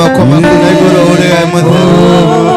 moko makuna iguru uriwe mutheru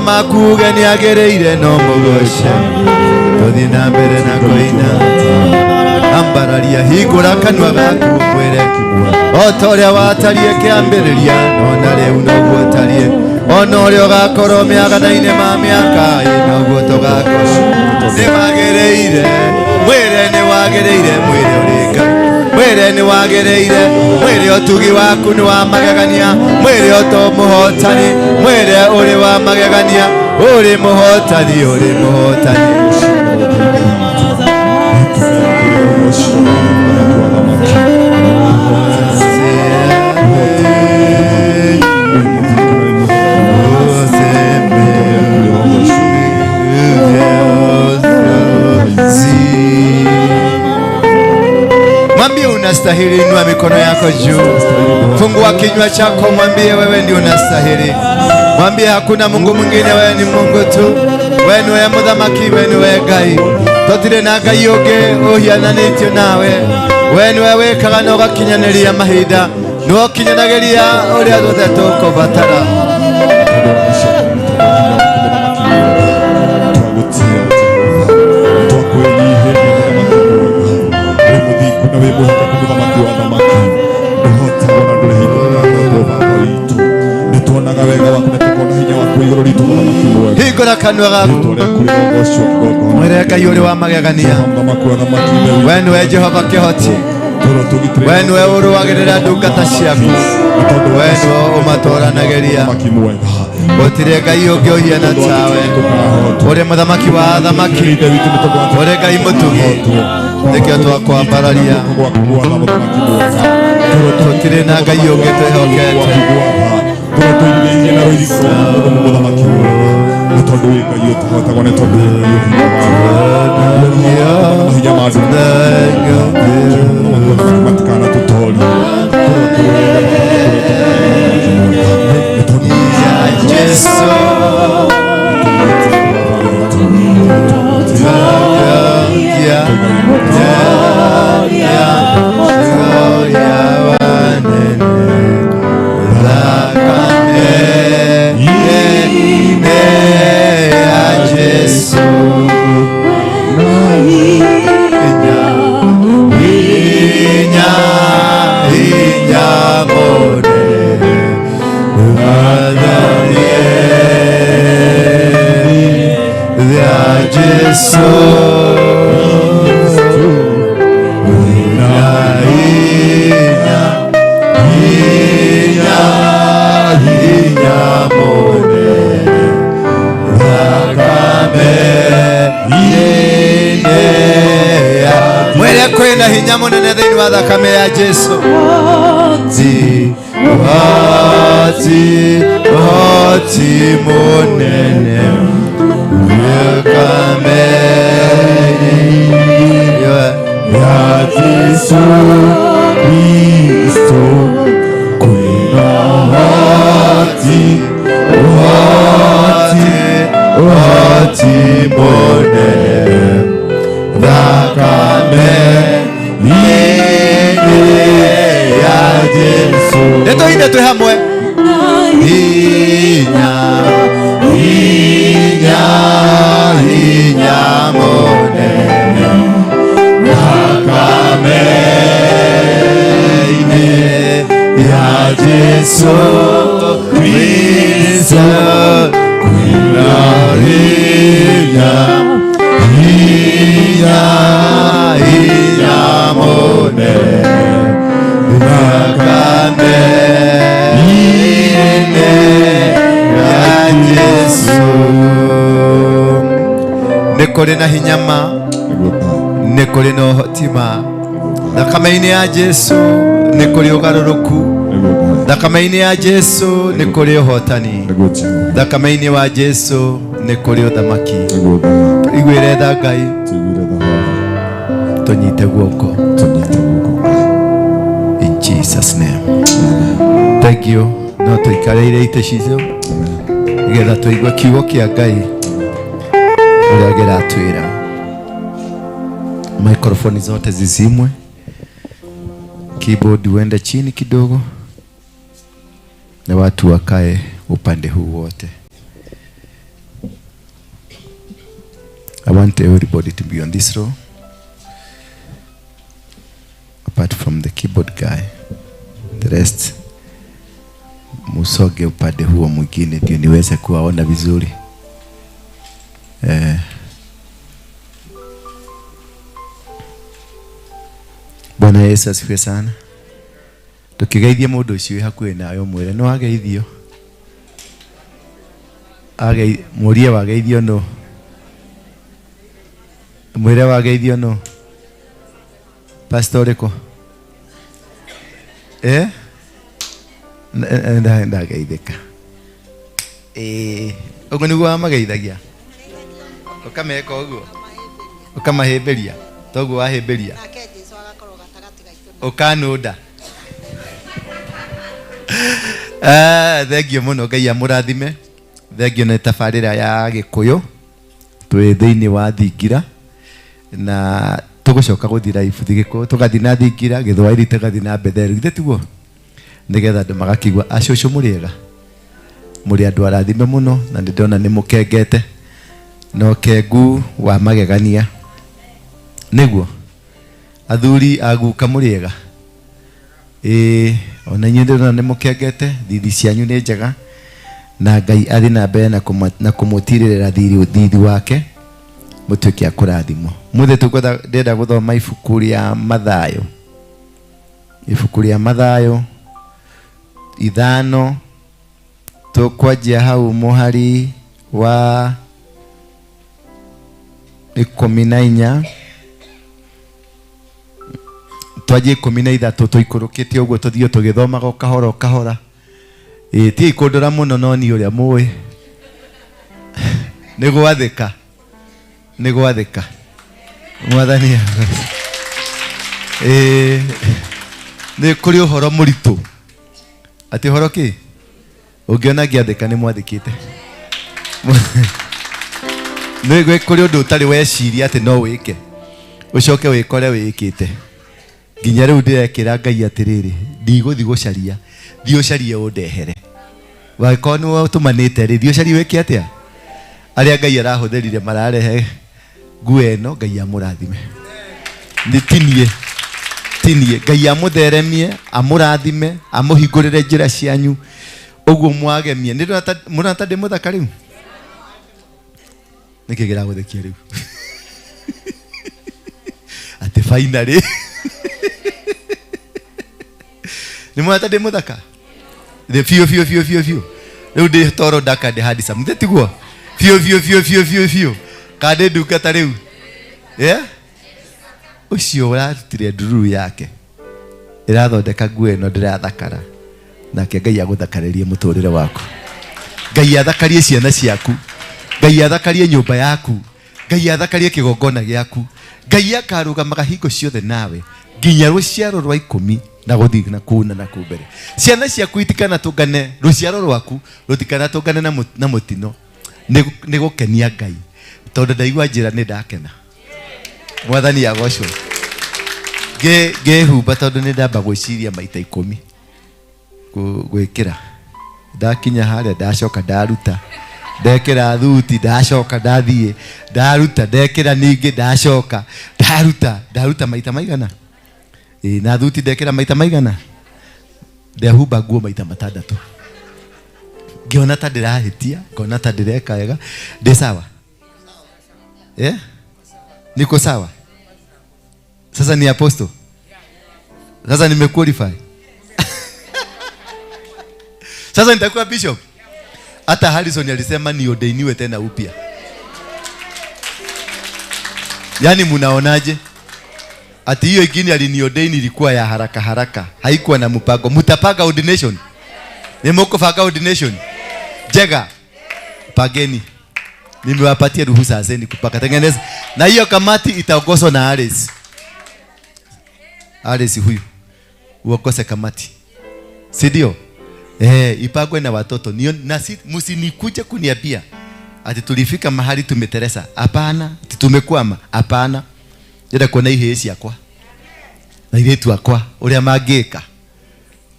makuge ni agereire no mugoshe tothi na mbere na koina ambararia hingura kanwa gaku kwere o toria watarie kiambiriria ona riu noguo tarie ona uria ugakorwo miagathaini ma miaka noguo tugakorwo ni wagereire mwire ni wagereire mwire uri Ngai mwire ni wagereire mwire utugi waku ni wa magegania mwire to muhotani mwire uri wa magegania uri muhotani uri muhotani Mwambie unastahili, inua mikono yako juu. Fungua kinywa chako, mwambie wewe ndio unastahili. Mwambie hakuna Mungu mwingine, wewe ni Mungu tu. Wewe ni muthamaki, wewe ni Ngai. Totire na Ngai unge uhiananitio nawe. Wewe ni wewe kana ugakinyaneria mahinda. No kinyanageria uria thothe tukubatara. Hingura kanwa gaku mwire Ngai uri wa magegania. Wewe ni Jehova kihoti. Wewe ni uruagirira ndungata ciaku. Wewe ni umatoranageria. Gutire Ngai ungi uhiana tawe. Uri muthamaki wa athamaki. Uri Ngai mutugi. Nikio twakwambararia. Gutire na Ngai ungi twihokete. Yes, kwenda hinya munene thĩinĩ wa thakame ya Jesu. Hoti munene thakame ya Jesu Kristo. Kwĩna hoti munene thakame ya Jesu. Nĩtũine twĩ hamwe. Hinya mũnene thakame-inĩ ya Jesu Kristo. Kwĩna hinya mũnene thakame-inĩ ya Jesu. Nĩ kũrĩ na hinya ma, nĩ kũrĩ na ũhoti ma. Thakame-inĩ ya Jesu nĩ kũrĩ ũgarũrũku. Thakame-inĩ ya Jesu nĩ kũrĩ ũhotani. Thakame-inĩ wa Jesu nĩ kũrĩ ũthamaki. Iguĩre tha Ngai, tũnyite guoko. In Jesus name. Thank you. No tũikareire itĩ cicio nĩgetha tũigue kiugo kĩa Ngai ũrĩa kĩratwĩra. Microphone zote zizimwe, keyboard uende chini kidogo, na watu wakae upande huu wote. I want everybody to be on this row, apart from the keyboard guy. The rest musoge upande huo mwingine ndio niweze kuwaona vizuri. Bwana Yesu asifiwe sana. Tukigeithia mundu ucio hakuhe nayo mwire no ageithio. Murie wageithio no. Mwire wageithio no. Pastoriko. Ndageithika. Uguo niguo amageithagia. Ukameka uguo. Ukamahemberia. Toguo wahemberia. Ukanunda. Thengio muno, Ngai amũrathime. Thengio nĩ tabarĩra ya Gĩkũyũ. Twĩ thĩinĩ wa thingira na tũgũcoka gũthiĩ live Gĩkũyũ, tũgathiĩ na thingira, Gĩthwaĩri tũgathiĩ na Bethel. Githĩ tiguo? Nĩgetha andũ magakĩigua acũcũ mũrĩega. Mũrĩ andũ arathime mũno na ndĩrona nĩ mũkengete. No kengu wa magegania. Nĩguo athuri aguka mũrĩega. Ona inyuĩ ndĩrona nĩ mũkengete, thithi cianyu nĩ njega na Ngai athiĩ na mbere na kũmũtirĩrĩra thithi wake mũtuĩke a kũrathimwo. Mũthĩ ndĩrenda gũthoma ibuku rĩa Mathayo. Ibuku rĩa Mathayo 5 tũkwanjia hau mũhari wa 14 twanjie 13 tũikũrũkĩte ũguo tũthiĩ tũgĩthomaga o kahora o kahora. Ti ikũndũra mũno no ni ũrĩa mũĩ. Nĩ gwathĩka. Mwathani. Nĩ kũrĩ ũhoro mũritũ. Ati ũhoro kĩ? Ũngĩona ngĩathĩka nĩ mwathĩkĩte. Nĩ kũrĩ ũndũ ũtarĩ weciria atĩ no wĩke. Ũcoke wĩkore wĩkĩte. Nginya rĩu ndĩrekĩra Ngai atĩrĩrĩ, ndigũthiĩ gũcaria. Thiĩ ũcarie ũndehere. Wagĩkorwo nĩ ũtũmanĩte rĩ, thiĩ ũcarie wĩke atĩa? Arĩa Ngai arahũthĩrire mararehe nguo ĩno, Ngai amũrathime. Nĩtinie. tinie Ngai amutheremie amurathime amuhingurire njira cianyu uguo mwagemie nĩ mũrata ndĩ mũthaka rĩu nĩkĩ gĩragũthekia rĩu atĩ finally nĩ mũrata ndĩ mũthaka fio rĩu ndĩ toro ndaka ndĩ handsome mũthĩ tiguo fio kandĩ ndungata rĩu ucio ũrarutire ndururu yake ĩrathondeka nguo ĩno ndĩrathakara nake Ngai agũthakarĩrie mũtũrĩre waku Ngai athakarie ciana ciaku Ngai athakarie nyũmba yaku Ngai athakarie kĩgongona gĩaku Ngai akarũgamaga hingo ciothe nawe nginya rũciaro rwa 10 na gũthiĩ na kuna na kumbere ciana ciaku itikana tũngane rũciaro rwaku rũtikana tũngane na mũtino nĩ gũkenia Ngai tondũ ndaigua njĩra nĩ ndakena mwathani agocwo ngehumba tondũ nĩ ndamba gwĩciria maita 10 gwĩkĩra ndakinya harĩa ndacoka ndaruta ndekĩra thuti ndacoka ndathiĩ ndaruta ndekĩra ningĩ ndacoka ndaruta maita maigana na thuti ndekĩra maita maigana ndehumba nguo maita 6 ngiona ta ndĩrahĩtia ngona ta ndĩreka wega ndĩ sawa niko sawa sasa ni apostle sasa nimequalify sasa nitakuwa bishop hata Harrison alisema niodeiniwe tena upya yani mnaonaje ati hiyo ingine aliniodeini ilikuwa ya haraka haikuwa na mpango mtapanga ordination ni mko faka ordination jega pageni nimewapatia ruhusa zeni kupaka tengeneza na hiyo kamati itaongozwa na Ares huyu uongoze kamati si ndio ipagwe na watoto na msinikuje kuniambia ati tulifika mahali tumeteresa hapana ati tumekwama hapana ndio kuona hii yakwa na ile tu akwa ulia mageka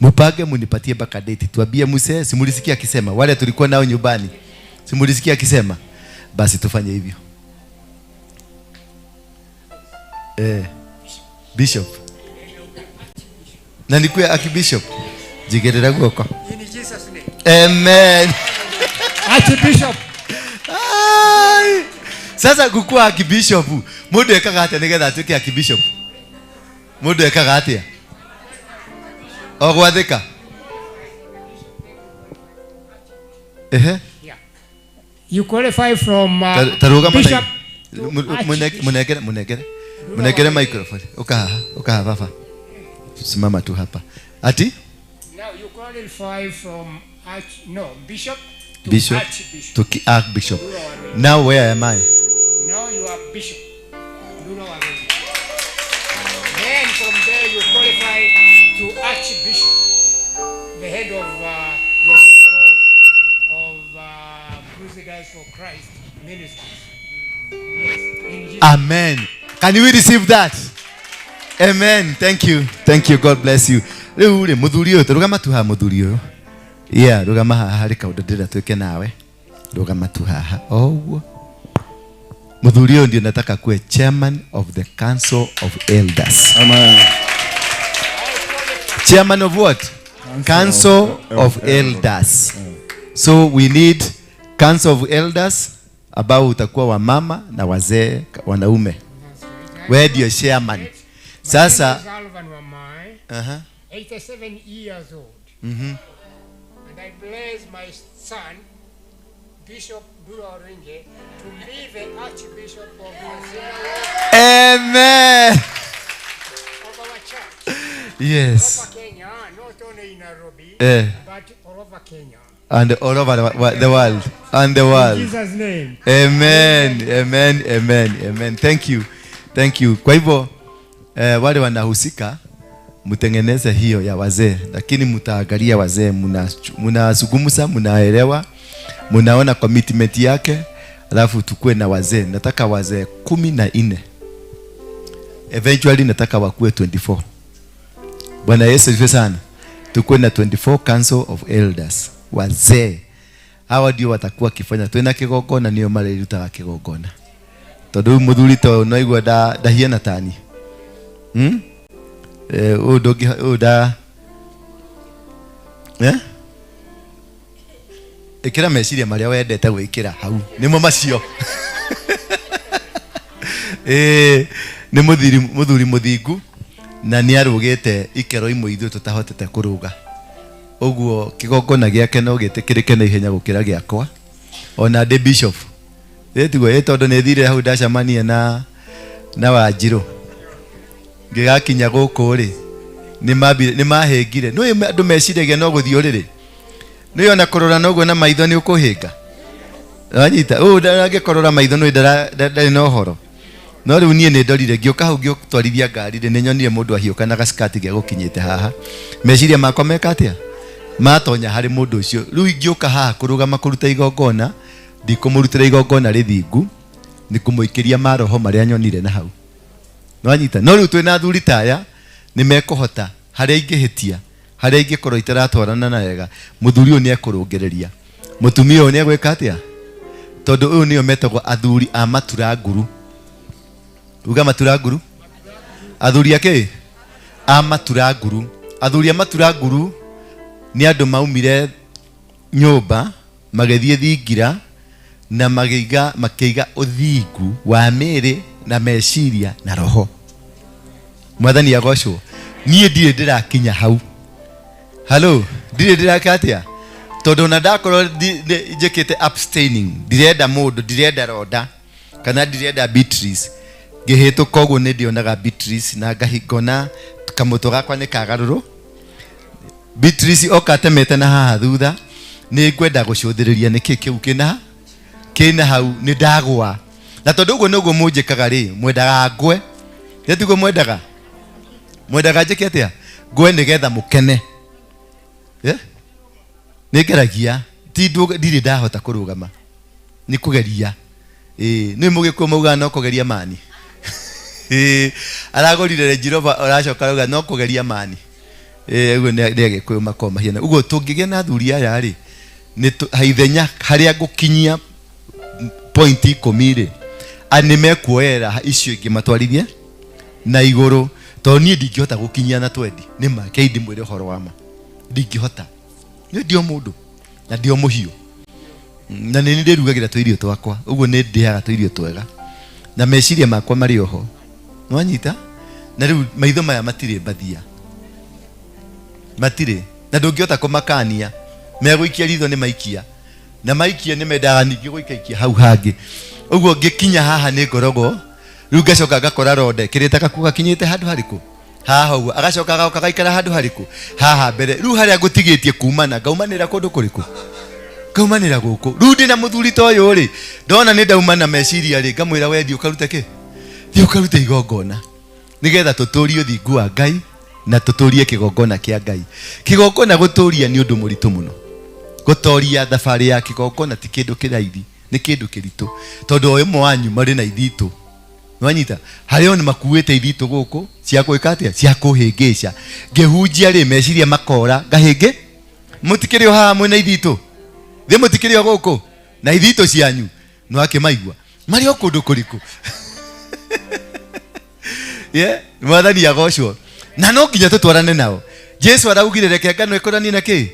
mpage munipatie baka date tuambie mse simulisikia akisema wale tulikuwa nao nyumbani simulisikia akisema basi tufanye hivyo bishop na nikuwe akibishop jigerera guoko in Jesus name amen archbishop sasa gukua akibishop mundu ekaga atia nigetha atuike akibishop mundu ekaga atia ogwathika yeah you qualify from bishop munegere microphone ukaha baba simama tu hapa ati now you qualify from bishop to archbishop now where am I now you are bishop then from there you qualify to archbishop the head of the synagogue of Crusaders for Christ Ministries. Yes. Amen. Can we receive that? Amen. Thank you. God bless you. Rĩu mũthuri ũyũ rũgama tu haha mũthuri ũyũ. Yeah, rũgama haha harĩ kaũndũ ndĩra twĩke nawe. Rũgama tu haha. Oguo. Mũthuri ũyũ ndio nataka kuwe chairman of the council of elders. Amen. Chairman of what? Council of elders. So we need council of elders ambao utakuwa wa mama na wazee wanaume. Where do you chairman? Sasa 87 years old. And I bless my son Bishop Duro Oringe to be the Archbishop of the Amen. of our church. Yes. All over Kenya, not only in Nairobi, but all over Kenya. And all over the world. And the world. In Jesus' name. Amen. Thank you. Kwa hivyo wale wanahusika mtengeneze hiyo ya wazee, lakini mtaangalia wazee, mnazungumza, mnaelewa, mnaona commitment yake, alafu tukue na wazee. Nataka wazee 14. Eventually nataka wakuwe 24. Bwana Yesu asifiwe sana. Tukue na 24 council of elders. Wazee hawa ndio watakuwa kifanya twena kigongona, nio marerutaga kigongona. Tondu muthuri to noigwa ndahiana tani Udogi uda ikira meciria maria wendete gwikira hau nimo macio ni muthuri muthingu na ni arugite ikero imwe ithu tutahotete kuruga uguo kigongona giake no gitikirike na ihenya gukira giakwa ona de bishop etiguo tondu ni thire hau ndacamania na Wanjiru ngigakinya guku ri ni mahengire no andu meciragia no guthio riri ni ona kurora noguo na maitho ni ukuhinga anyita ndangikorora maitho no ndari no horo no riu nie ni ndorire ngioka hau ngiotwarithia ngari ri ni nyonire mundu ahiuka na gaskati gia gukinyite haha meciria makwa mekatia matonya hari mundu ucio riu ngioka haha kurugama kuruta igongona ndikumurutira igongona rithingu ni kumuikiria maroho maria nyonire na hau no anyita no riu twina thuri taya ni mekuhota haria ingihitia haria ingikorwo itaratwarana na wega muthuri uyu ni ekurungereria mutumia uyu ni egwika atia tondu uyu nio metagwo athuri a maturanguru uga maturanguru athuri ake a maturanguru athuri a maturanguru ni andu maumire nyumba magethie thingira na makeiga uthingu wa miri na meciria na roho mwathani agocwo nie ndire ndirakinya hau halo ndire ndirakatia tondu na ndakorwo njikite abstaining ndirenda mundu ndirenda Roda kana ndirenda Beatrice ngihituka uguo ni ndionaga Beatrice na ngahingona kamuto gakwa ni kagaruru Beatrice okatemete na haha thutha ni ngwenda gucuthiriria niki kiu kina hau ni ndagwa na tondu uguo nuguo munjikaga ri mwendaga ngwe ndetiguo mwendaga njike atia ngwe nigetha mukene ningeragia ti ndiri ndahota kurugama ni kugeria ni mugikuo mauga no kugeria mani aragorire Range Rover aracoka rauga no kugeria mani uguo ni agikuo makoma hiana uguo tungigia na thuri aya ri ni haithenya haria gukinyia point 10 ri ani mekuoera icio ingi matwarithie na iguru to ni ndingihota gukinyia na 20 ni ma keidi mwire horo wama ndingihota ni ndio mundu na ndio muhiu na ni ndirugagira twirio twakwa uguo ni ndiaga twirio twega na meciria makwa mari oho nwanyita na riu maitho maya matire bathia matire na ndungihota kumakania meguikia ritho ni maikia na maikia ni mendaga ningi guikaikia hau hangi uguo ngikinya haha ni ngorogo riu ngacoka ngakora Roda kirita gakuga kinyite handu hariku haha uguo agacoka gaoka gaikara handu hariku haha mbere riu haria ngutigitie kumana ngaumanira kundu kuriku ngaumanira guku riu ndina muthuri to uyu ri ndona ni ndaumana meciria ri ngamwira we thi ukarute ki thi ukarute igongona nigetha tuturie thingu wa Ngai na tuturie kigongona kia Ngai kigongona guturia ni undu muritu muno gutoria thabari ya kigongona ti kindu kiraithi ni kindu kiritu tondu oyo mwanyu mari na ithitu nwanyita hario ni makuite ithitu guku cia gwika atia cia kuhingica ngehunjia ri meciria makora ngahinge mutikirio haha mwena ithitu thi mutikirio guku na ithitu cianyu no akimaigua mari o kundu kuriku mwathani agocwo na no nginya tutwarane nao Jesu araugire reke ngano ikorani na ki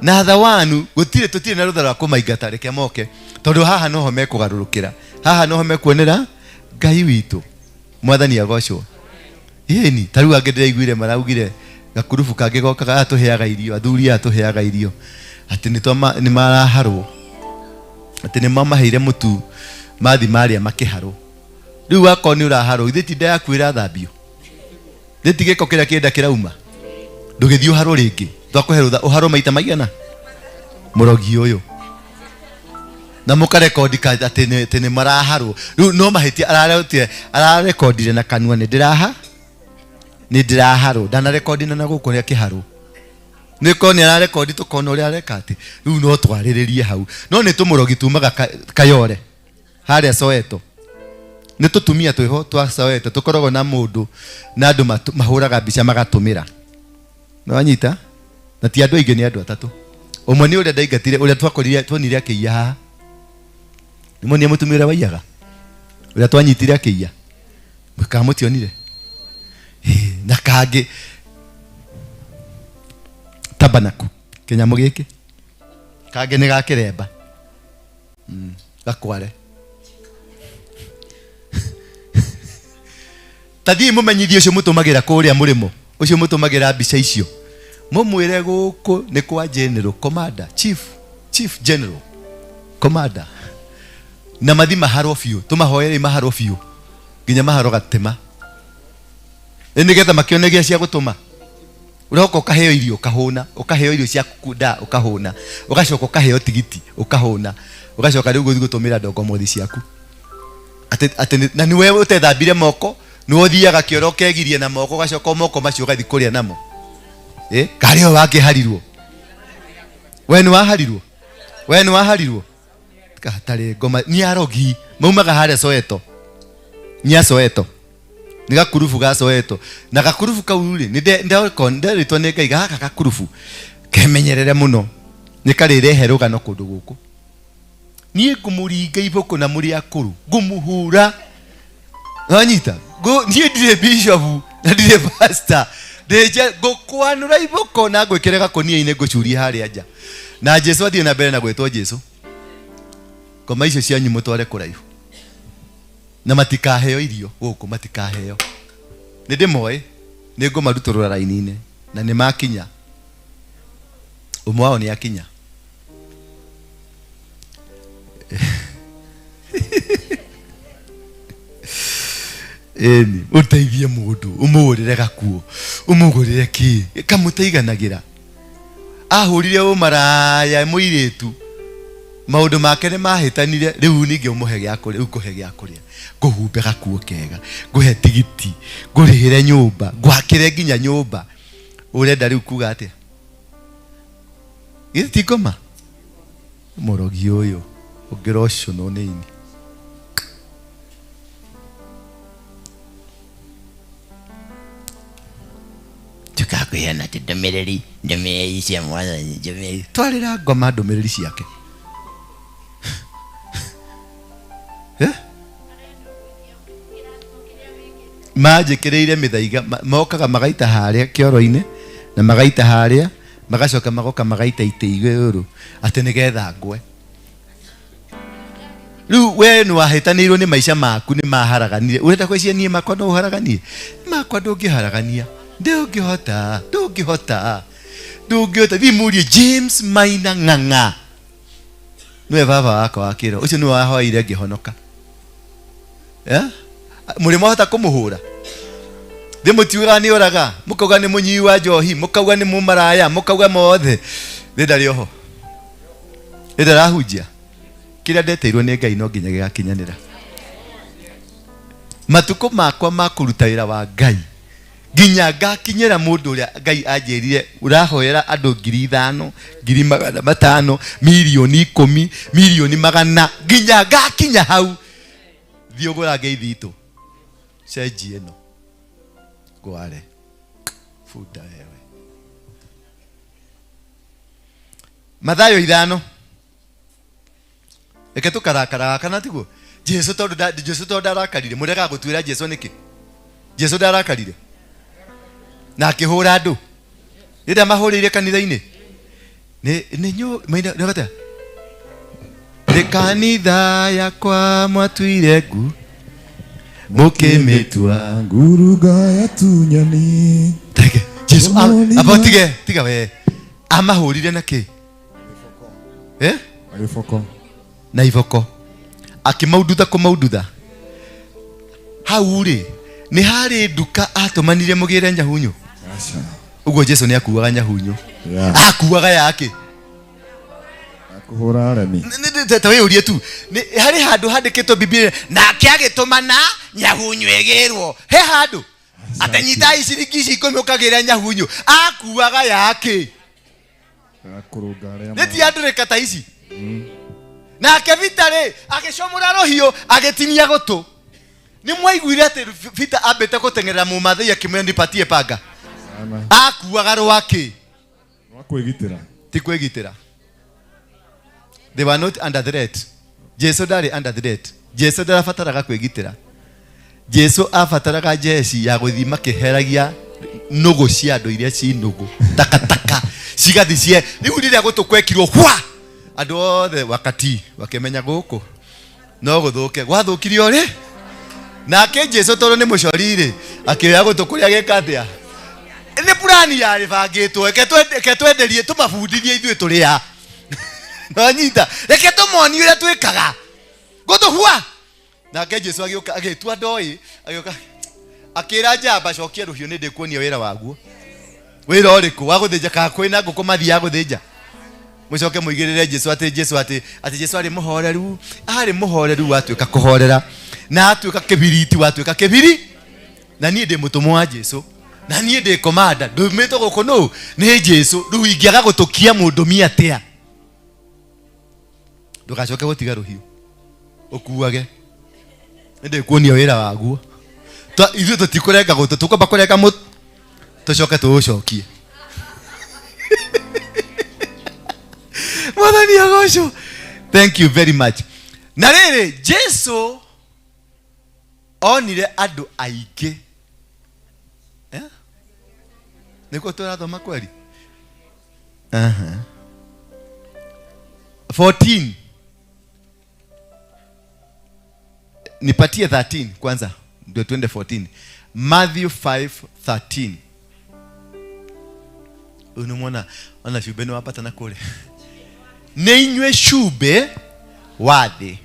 na thawanu tutire na rutha rwa kumaingata reke moke tondu haha noho mekugarurukira haha noho mekuonera Ngai witu mwathani agocwo ni taru ange ndiraiguire maraugire gakurubu kange gokaga atuheaga irio athuri atuheaga irio ati ni maraharwo ati ni mamaheire mutu mathi maria makiharo riu wako ni uraharo ithi nda yakwira thambio thithi giko kiria kienda kirauma ndugithio haro ringi twakuherutha uharo maita maigana murogi uyu na mukarekodi ka ati ni maraharo riu no mahitia ararekodire na kanua ni ndiraharo ndana rekodi na guku ria kiharo niko ni ararekodi tukona uria arekati riu no twariririe hau no ni tumurogi tumaga Kayore haria Soweto ni tutumia tweho twa Soweto tukorogo na mundu na andu mahuraga mbica magatumira nwanyita na ti andu aingi ni andu atatu umwe ni uria ndaingatire uria twakorire twonire akiya haha nimwe ni mutumira waiyaga uria twanyitire akiya mukamutionire na kangi tabernacle kenyamo giki kage nĩ gakĩremba gakware tathii mũmenyithie ũcio mũtũmagĩra kũrĩa mũrĩmo ũcio mũtũmagĩra mbica icio mũmwĩre gũkũ nĩ kwa general commander chief general commander na mathi maharwo biũ tũmahoere maharwo biũ nginya maharo gatema nĩgetha makĩonegia cia gũtũma ũroka ũkaheo irio ũkahũna ũkaheo irio cia kunda ũkahũna ũgacoka ũkaheo tigiti ũkahũna ũgacoka rĩu gũthiĩ gũtũmĩra ndongo mothi ciaku atĩ na niwe ũtethambire moko niwe ũthiaga kĩoro ũkegirie na moko ũgacoka moko macio ũgathiĩ kũrĩa namo karĩ o wakĩharirwo we nĩ waharirwo gatarĩ ngoma nĩ arogi maumaga harĩa Soweto nĩ gakurubu ga Soweto na gakurubu kau rĩ nĩnderitwo nĩ Ngai gaka gakurubu kemenyerere mũno nĩ karĩrehe rũgano kũndũ gũkũ niĩ ngũmũringa iboko na mũrĩ akũrũ ngũmũhũra wanyita niĩ ndirĩ bishop na ndirĩ pastor ngũkwanũra iboko na ngwĩkĩre gakũnia-inĩ ngũcurie harĩa nja na Jesũ athiĩ na mbere na gwĩtwo Jesũ ngoma icio cianyu mũtware kũraihu na matikaheo irio gũkũ matikaheo nĩ ndĩmoĩ nĩ ngũmarutũrũra raini-inĩ na nĩ makinya ũmwe wao nĩ akinya ũteithie mũndũ ũmũgũrĩre gakuo ũmũgũrĩre kĩ kamũteiganagĩra ahũrire ũmaraya mũirĩtu maũndũ make nĩ mahĩtanire rĩu ningĩ ũmũhe gĩa kũrĩa ũkũhe gĩa kũrĩa ngũhumbe gakuo kega ngũhe tigiti ngũrĩhĩre nyũmba ngwakĩre nginya nyũmba ũrenda rĩu kuga atĩa gĩtĩ ti ngoma mũrogi ũyũ ũngĩroconwo nĩ ini tukakwĩhana ndũmĩrĩri cia mwathani twarĩra ngoma ndũmĩrĩri ciake manjĩkĩrĩire mĩthaiga mokaga magaita harĩa kĩoro-inĩ na magaita harĩa magacoka magoka magaita itĩ igũrũ atĩ nĩgetha ngwe rĩu we nĩ wahĩtanĩirwo nĩ maica maku nĩ maharaganire ũrenda kwĩcia niĩ makwa no ũharaganie makwa ndũngĩharagania ndũngĩhota thiĩ mũrie James Maina Ng'ang'a nĩwe baba wakwa wa kĩro ũcio nĩwe wahoire ngĩhonoka mũrĩ mwahota kũmũhũra ndĩmũtiũraga nĩ oraga mũkauga nĩ mũnyui wa njohi mũkauga nĩ mũmaraya mũkauga mothe ndarĩ oho ndarahunjia kĩrĩa ndeteirwo nĩ Ngai no nginya gĩgakinyanĩra matukũ makwa ma kũruta wĩra wa Ngai nginya ngakinyĩra mũndũ ũrĩa Ngai anjĩrire ũrahoera andũ 5,000 500,000 milioni 10 milioni 100 nginya ngakinya hau thiĩ ũgũra ngeithi itũ cenji ĩno gware bunda wewe Mathayo 5 reke tũkarakara kana tiguo Jesũ tondũ ndarakarire mũrega gũtuĩra Jesũ nĩkĩ Jesũ ndarakarire na akĩhũra andũ rĩrĩa mahũrĩire kanitha-inĩ nĩ kanitha yakwa mwatuire ngu mũkĩmĩtua nguruga ya tunyoni Jesũ tiga we amahũrire na kĩ na iboko akĩmaundutha hau rĩ nĩ harĩ nduka atũmanire mũgĩre nyahunyu ũguo Jesũ nĩ akuaga nyahunyu akuaga yake akũhũra aremi ta we ũrie tu harĩ handũ handĩkĩtwo Biblia nake agĩtũmana nyahunyu ĩgĩrwo he handũ atanyita iciringi ici 10 ũkagĩra nyahunyu akuaga yake nĩ ti andũ ta ici nake Peter agĩcomora rũhiũ agĩtinia gũtũ nĩ mwaiguire atĩ Peter ambĩte gũteng'erera mũmathai akĩmwĩra nipatie panga akuaga rwake kwĩgitĩra ti kwĩgitĩra they were not under threat Jesũ ndarĩ under threat Jesũ ndarabataraga kwĩgitĩra Jesũ abataraga jeshi ya gũthiĩ makĩheragia nugu cia andu iria ci nugu takataka cigathicie riu riria gutukwekirwo hwa andu othe wakati wakimenya guku no guthuke gwathukirio ri nake Jesu toro ni mucorire akioya gutukuria gekatia ni plani ya ribangitwo eke twenderie tumabundithie ithuĩ tũrĩa no nyita reke tũmoni ũrĩa twĩkaga gũtũhua nake Jesu agĩũka agĩtua ndoi agĩũka akĩra njamba cokia rũhiũ nĩ ndĩkuonia wĩra waguo wĩra ũrĩkũ wa gũthĩnja kana kwĩna ngũkũ mathiaga gũthĩnja mũcoke mũigĩrĩre Jesu atĩ Jesu arĩ mũhoreru watuĩka kũhorera na atuĩka kĩbiriti watuĩka kĩbiri na niĩ ndĩ mũtũmwo wa Jesu na niĩ ndĩ komanda ndũmĩtwo gũkũ no nĩ Jesu rĩu ingĩaga gũtũkia mũndũmi atĩa ndũgacoke gũtiga rũhiũ ũkuage nĩ ndĩkuonia wĩra waguo ithuĩ tũtikũrenga gũtũ tũkwamba kũrenga mũtũ tũcoke tũũcokie Mwathani agocwo. Thank you very much. Na rĩrĩ Jesu onire andũ aingĩ nĩkuo tũrathoma kweli 14 nipatie 13 kwanza ndio twende 14 Matthew 5:13 unamwona ona shube ni wapata na kule neinywe shube wathi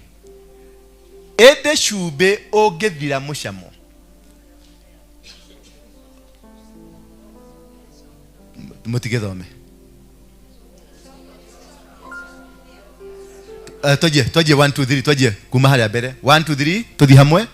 ede shube ogethira mushamo mutigethome toje 1 2 3 toje kuma hali ya mbere 1 2 3 tuthi hamwe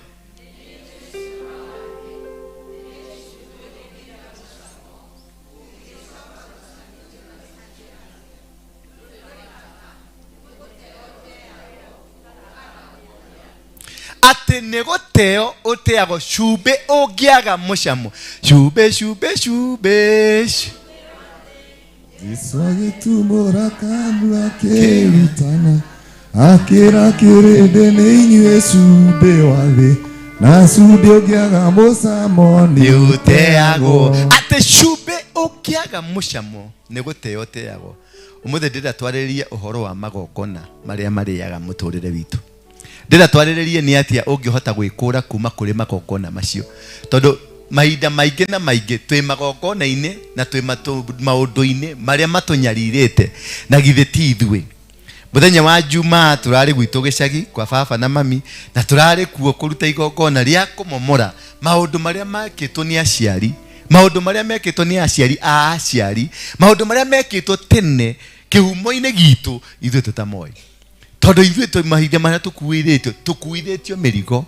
ate negoteo oteago shube ogiaga mushamo shube Jesu agĩtumũra kanua akĩrutana akĩra kĩrĩndĩ nĩ inyuĩ cumbĩ wa thĩ na cumbĩ ũngĩaga mũcamo nĩ ũteagwo ate shube ogiaga mushamo negoteo teago ũmũthĩ ndĩratwarĩrĩria ũhoro wa magongona marĩa marĩaga mũtũrĩre witũ ndĩratwarĩrĩrie nĩ atĩa ũngĩhota gwĩkũra kuma kũrĩ magongona macio tondũ mahinda maingĩ na maingĩ twĩ magongona-inĩ na twĩ maũndũ-inĩ marĩa matũnyarirĩte na githĩ ti ithuĩ mũthenya wa Jumaa tũrarĩ gwitũ gĩcagi kwa baba na mami na tũrarĩ kuo kũruta igongona rĩa kũmomora maũndũ marĩa mekĩtwo nĩ aciari maũndũ marĩa mekĩtwo nĩ aciari a aciari maũndũ marĩa mekĩtwo tene kĩhumo-inĩ gitũ ithuĩ tũtamoĩ tondũ ithuĩ twĩ mahinda marĩa tũkuithĩtio mĩrigo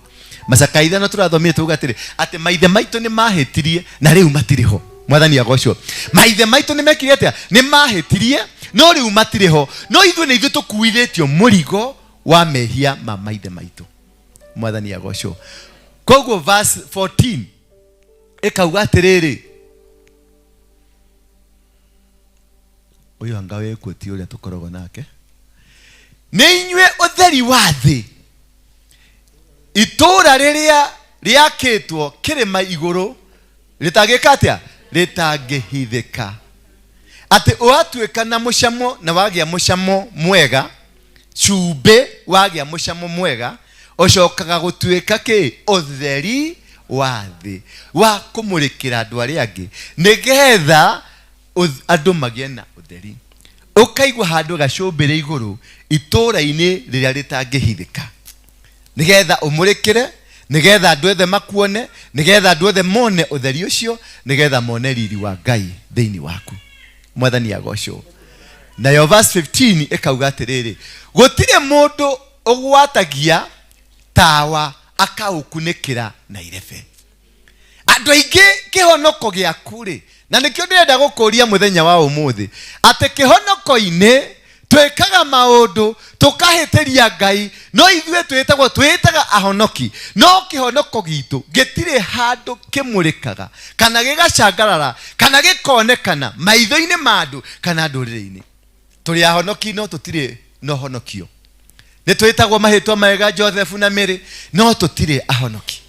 macakaitha no tũrathomire tugatĩrĩ atĩ maithe maitũ nĩ mahĩtirie na rĩu matirĩ ho Mwathani agocwo maithe maitũ nĩ mekire atĩa nĩ mahĩtirie no rĩu matirĩ ho no ithuĩ nĩ ithuĩ tũkuithĩtio mũrigo wa mehia ma maithe maitũ Mwathani agocwo koguo verse 14 ĩkauga atĩrĩrĩ ũyũ anga wĩkuo ti ũrĩa tũkoragwo nake nĩ inyuĩ ũtheri wa thĩ itũra rĩrĩa rĩakĩtwo kĩrĩma igũrũ rĩtangĩka atĩa rĩtangĩhithĩka atĩ ũatuĩka na mũcamo na wagĩa mũcamo mwega cumbĩ wagĩa mũcamo mwega ũcokaga gũtuĩka kĩ ũtheri wa thĩ wa kũmũrĩkĩra andũ arĩa angĩ nĩgetha andũ magĩe na ũtheri ũkaigua handũ gacũmbĩrĩ igũrũ itũra-inĩ rĩrĩa rĩtangĩhithĩka nĩgetha ũmũrĩkĩre nĩgetha andũ othe makuone nĩgetha andũ othe mone ũtheri ũcio nĩgetha mone riri wa Ngai thĩinĩ waku Mwathani agocwo nayo verse 15 ĩkauga atĩrĩrĩ gũtirĩ mũndũ ũgwatagia tawa akaũkunĩkĩra na irebe andũ aingĩ kĩhonoko gĩaku rĩ na nĩkĩo ndĩrenda gũkũria mũthenya wa ũmũthĩ atĩ kĩhonoko-inĩ twĩkaga maũndũ tũkahĩtĩria Ngai no ithuĩ twĩtaga ahonoki no kĩhonoko gitũ gĩtirĩ handũ kĩmũrĩkaga kana gĩgacangarara kana gĩkonekana maitho-inĩ ma andũ kana ndũrĩrĩ-inĩ tũrĩ ahonoki no tũtirĩ na ũhonokio nĩ twĩtagwo mahĩtwa mega Joseph na Mary no tũtirĩ ahonoki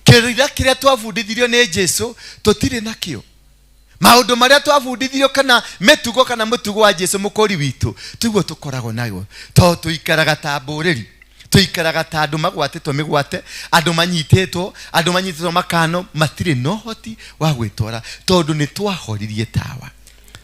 Kiria twabundithirio ni Jesu tutire nakio. Maundu maria twabundithirio kana metugo kana mutugo wa Jesu mukori witu tuguo tukoragwo nayo. To tuikaraga ta mburiri, tuikaraga ta andu magwatitwo migwate, andu manyitetwo makano, matire no hoti wa gwitwara tondu ni twahoririe tawa.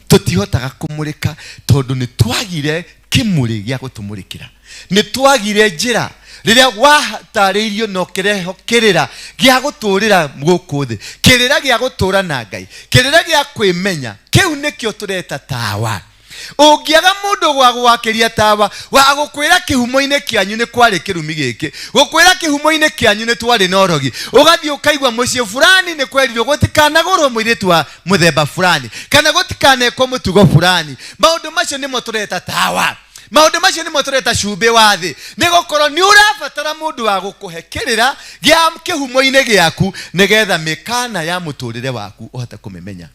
Tutihotaga kumurika tondu ni twagire kimuri gya gutumurikira. Ni twagire njira riria watariirio no kireho kirira gya guturira guku thi, kirira gya gutura na Ngai, kirira gya kwimenya. Kiu nikio tureta tawa. Ungiaga mundu gwa gwakiria tawa wa gukwira kihumo-ine kianyu ni kwari kirumi giki, gukwira kihumo-ine kianyu ni twari norogi, ugathi ukaigwa mucie fulani ni kwerirwo gutikanagurwo muiritu wa muthemba fulani kana gutikanekwo mutugo fulani. Maundu macio nimo tureta tawa. Maundu macio nimo tureta cumbi wa thi. Ni gukorwo ni urabatara mundu wa gukuhekirira gya kihumo-ine giaku nigetha mikana ya muturire waku uhota kumemenya.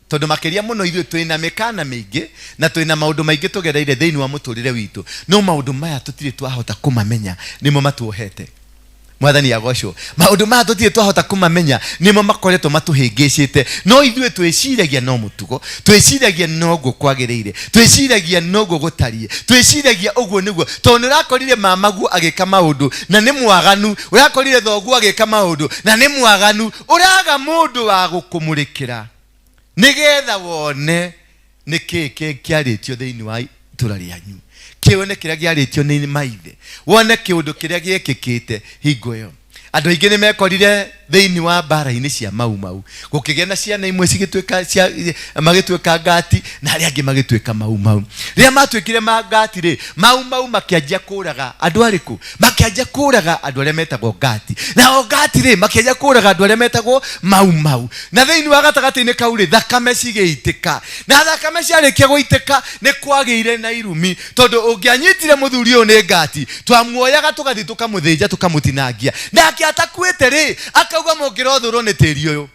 Tondu makiria muno ithuĩ twina mikana mingi na twina maundu maingi tugereire thiini wa muturire witu, no maundu maya tutire twahota kumamenya nimo matuohete. Mwathani agocwo. Maundu maya tutire twahota kumamenya nimo makoretwo matuhingicite. No ithuĩ twiciragia no mutugo, twiciragia no gukwagiriire, twiciragia no gutarie, twiciragia uguo niguo. Tondu urakorire mamaguo agika maundu na ni mwaganu, urakorire thoguo agika maundu na ni mwaganu, uraga mundu wa gukumurikira nigetha wone niki kiaritio thiini wa itura rianyu, kione kiria giaritio ni maithe, wone kiundu kiria giekikite hingo iyo. Andu aingi ni mekorire thiini wa mbara-ini cia mau gukigia na ciana imwe cigituika magituika ngati na aria angi magituika mau. Ria matwikire mangati ri mau makianjia kuraga andu ariku, makianjia kuraga andu aria metagwo ngati, na ngati ri makianjia kuraga andu aria metagwo mau. Na thiini wa gatagati-ini kau ri thakame cigeitika, na thakame ciarikia guitika ni kwagiire na irumi, tondu ungianyitire muthuri uyu ni ngati twamuoyaga tugathi tukamuthinja tukamutinangia, nake atakuite ri akauga mungirathurwo ni tiri uyu.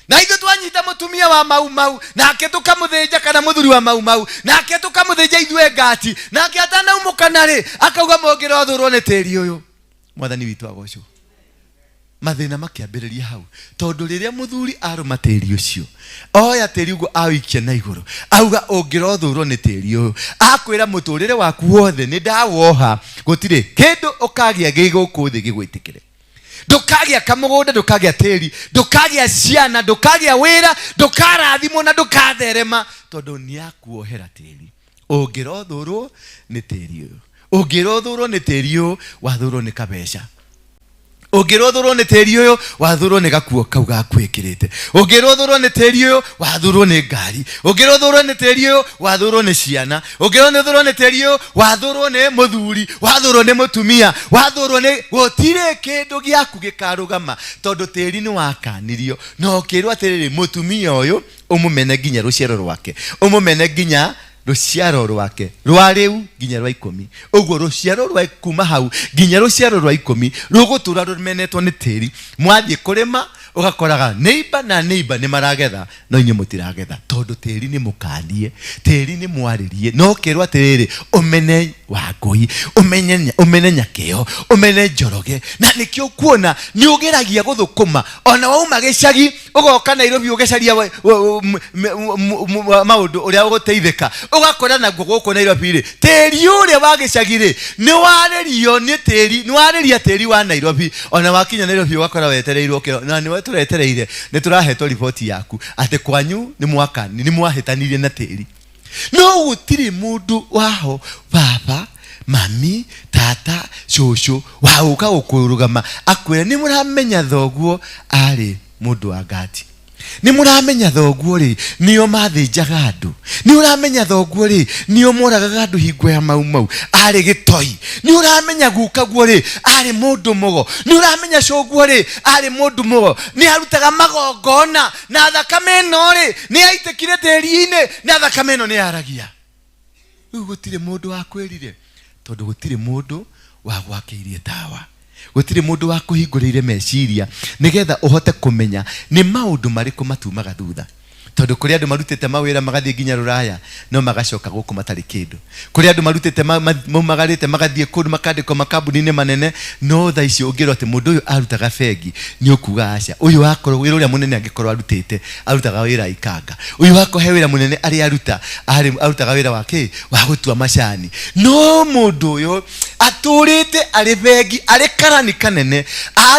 Na ithu twanyita mutumia wa mau nake tukamuthinja kana muthuri wa mau nake tukamuthinja ithue ngati, nake atanaumukana ri akauga mungirathurwo ni tiri uyu. Mwathani witu agocwo. Mathina makiambiriria hau tondu riria muthuri aruma tiri ucio oya tiri ugo awikia na iguru auga ungirothurwo ni tiri uyu, akwira muturire waku wothe ni ndawoha gutire kindu ukagia giguku thi gigwitikire. Ndukagia kamugunda, ndukagia tiri, ndukagia ciana, ndukagia wira, ndukarathimwo na ndukatherema tondu ni akuohera tiri. Ungirothurwo ni tiri uyu, ungirothurwo ni tiri uyu wathurwo ni kabeca, ungirothurwo ni tiri uyu wathurwo ni gakuo kau gakwikirite, ungirothurwo ni tiri uyu wathurwo ni ngari, ungirothurwo ni tiri uyu wathurwo ni ciana, ungirothurwo ni tiri uyu wathurwo ni muthuri, wathurwo ni mutumia, wathurwo ni gutire kindu giaku gikarugama tondu tiri ni wakanirio. No kirwo atiriri mutumia uyu umumene nginya ruciaro rwake, umumene nginya ruciaro rwake rwa riu nginya rwa 10. Uguo ruciaro rwa kuma hau nginya ruciaro rwa 10 rugutura rumenetwo ni tiri. Mwathie kurima ugakoraga neighbor na neighbor ni maragetha no inyu mutiragetha tondu tiri ni mukanie, tiri ni mwaririe. No kirwa atiriri umene wangui, umene nyakeo, umene njoroge, na nikio kuona ni ugeragia guthukuma ona wauma gicagi ugoka Nairobi ugecaria maundu uria uguteithika ugakora naguo guku Nairobi ri tiri uria wa gicagi ri ni waririo ni tiri, ni wariria tiri wa Nairobi. Ona wakinya Nairobi ugakora wetereirwo kiro na ni weturetereire ni turahetwo ripoti yaku ati kwanyu ni mwakani, ni mwahitanirie na tiri. No gutiri mundu waho baba mami tata shosho wauka ukurugama akwira ni muramenya thoguo ari mundu wa ngati, ni muramenya thoguo ri niyo mathinjaga andu, ni uramenya thoguo ri niyo moragaga andu hingo ya mau ari gitoi, ni uramenya guka guo ri ari mundu mugo, ni uramenya shoguo ri ari mundu mugo, ni arutaga magongona na thakame no ri ni aitekire tiri-ine na thakame no ni aragia. Gutire mundu wa kwirire tondu gutire mundu wa gwakiirie tawa, gutire mundu wa kuhingurire meciria nigetha uhote kumenya ni maundu mariku matumaga thutha. tondu kuri andu marutite mawira magathie nginya Ruraya no magacoka guku matari kindu. Kuri andu marutite magarite magathie kundu makandiko makambuni-ini manene no tha icio ungirwo ati mundu uyu arutaga bengi ni ukuga aca uyu akorwo wira uria munene angikorwo arutite arutaga wira ikanga. Uyu akohe wira munene ari aruta arutaga wira wake wa gutua macani. No mundu uyu aturite ari bengi ari karani kanene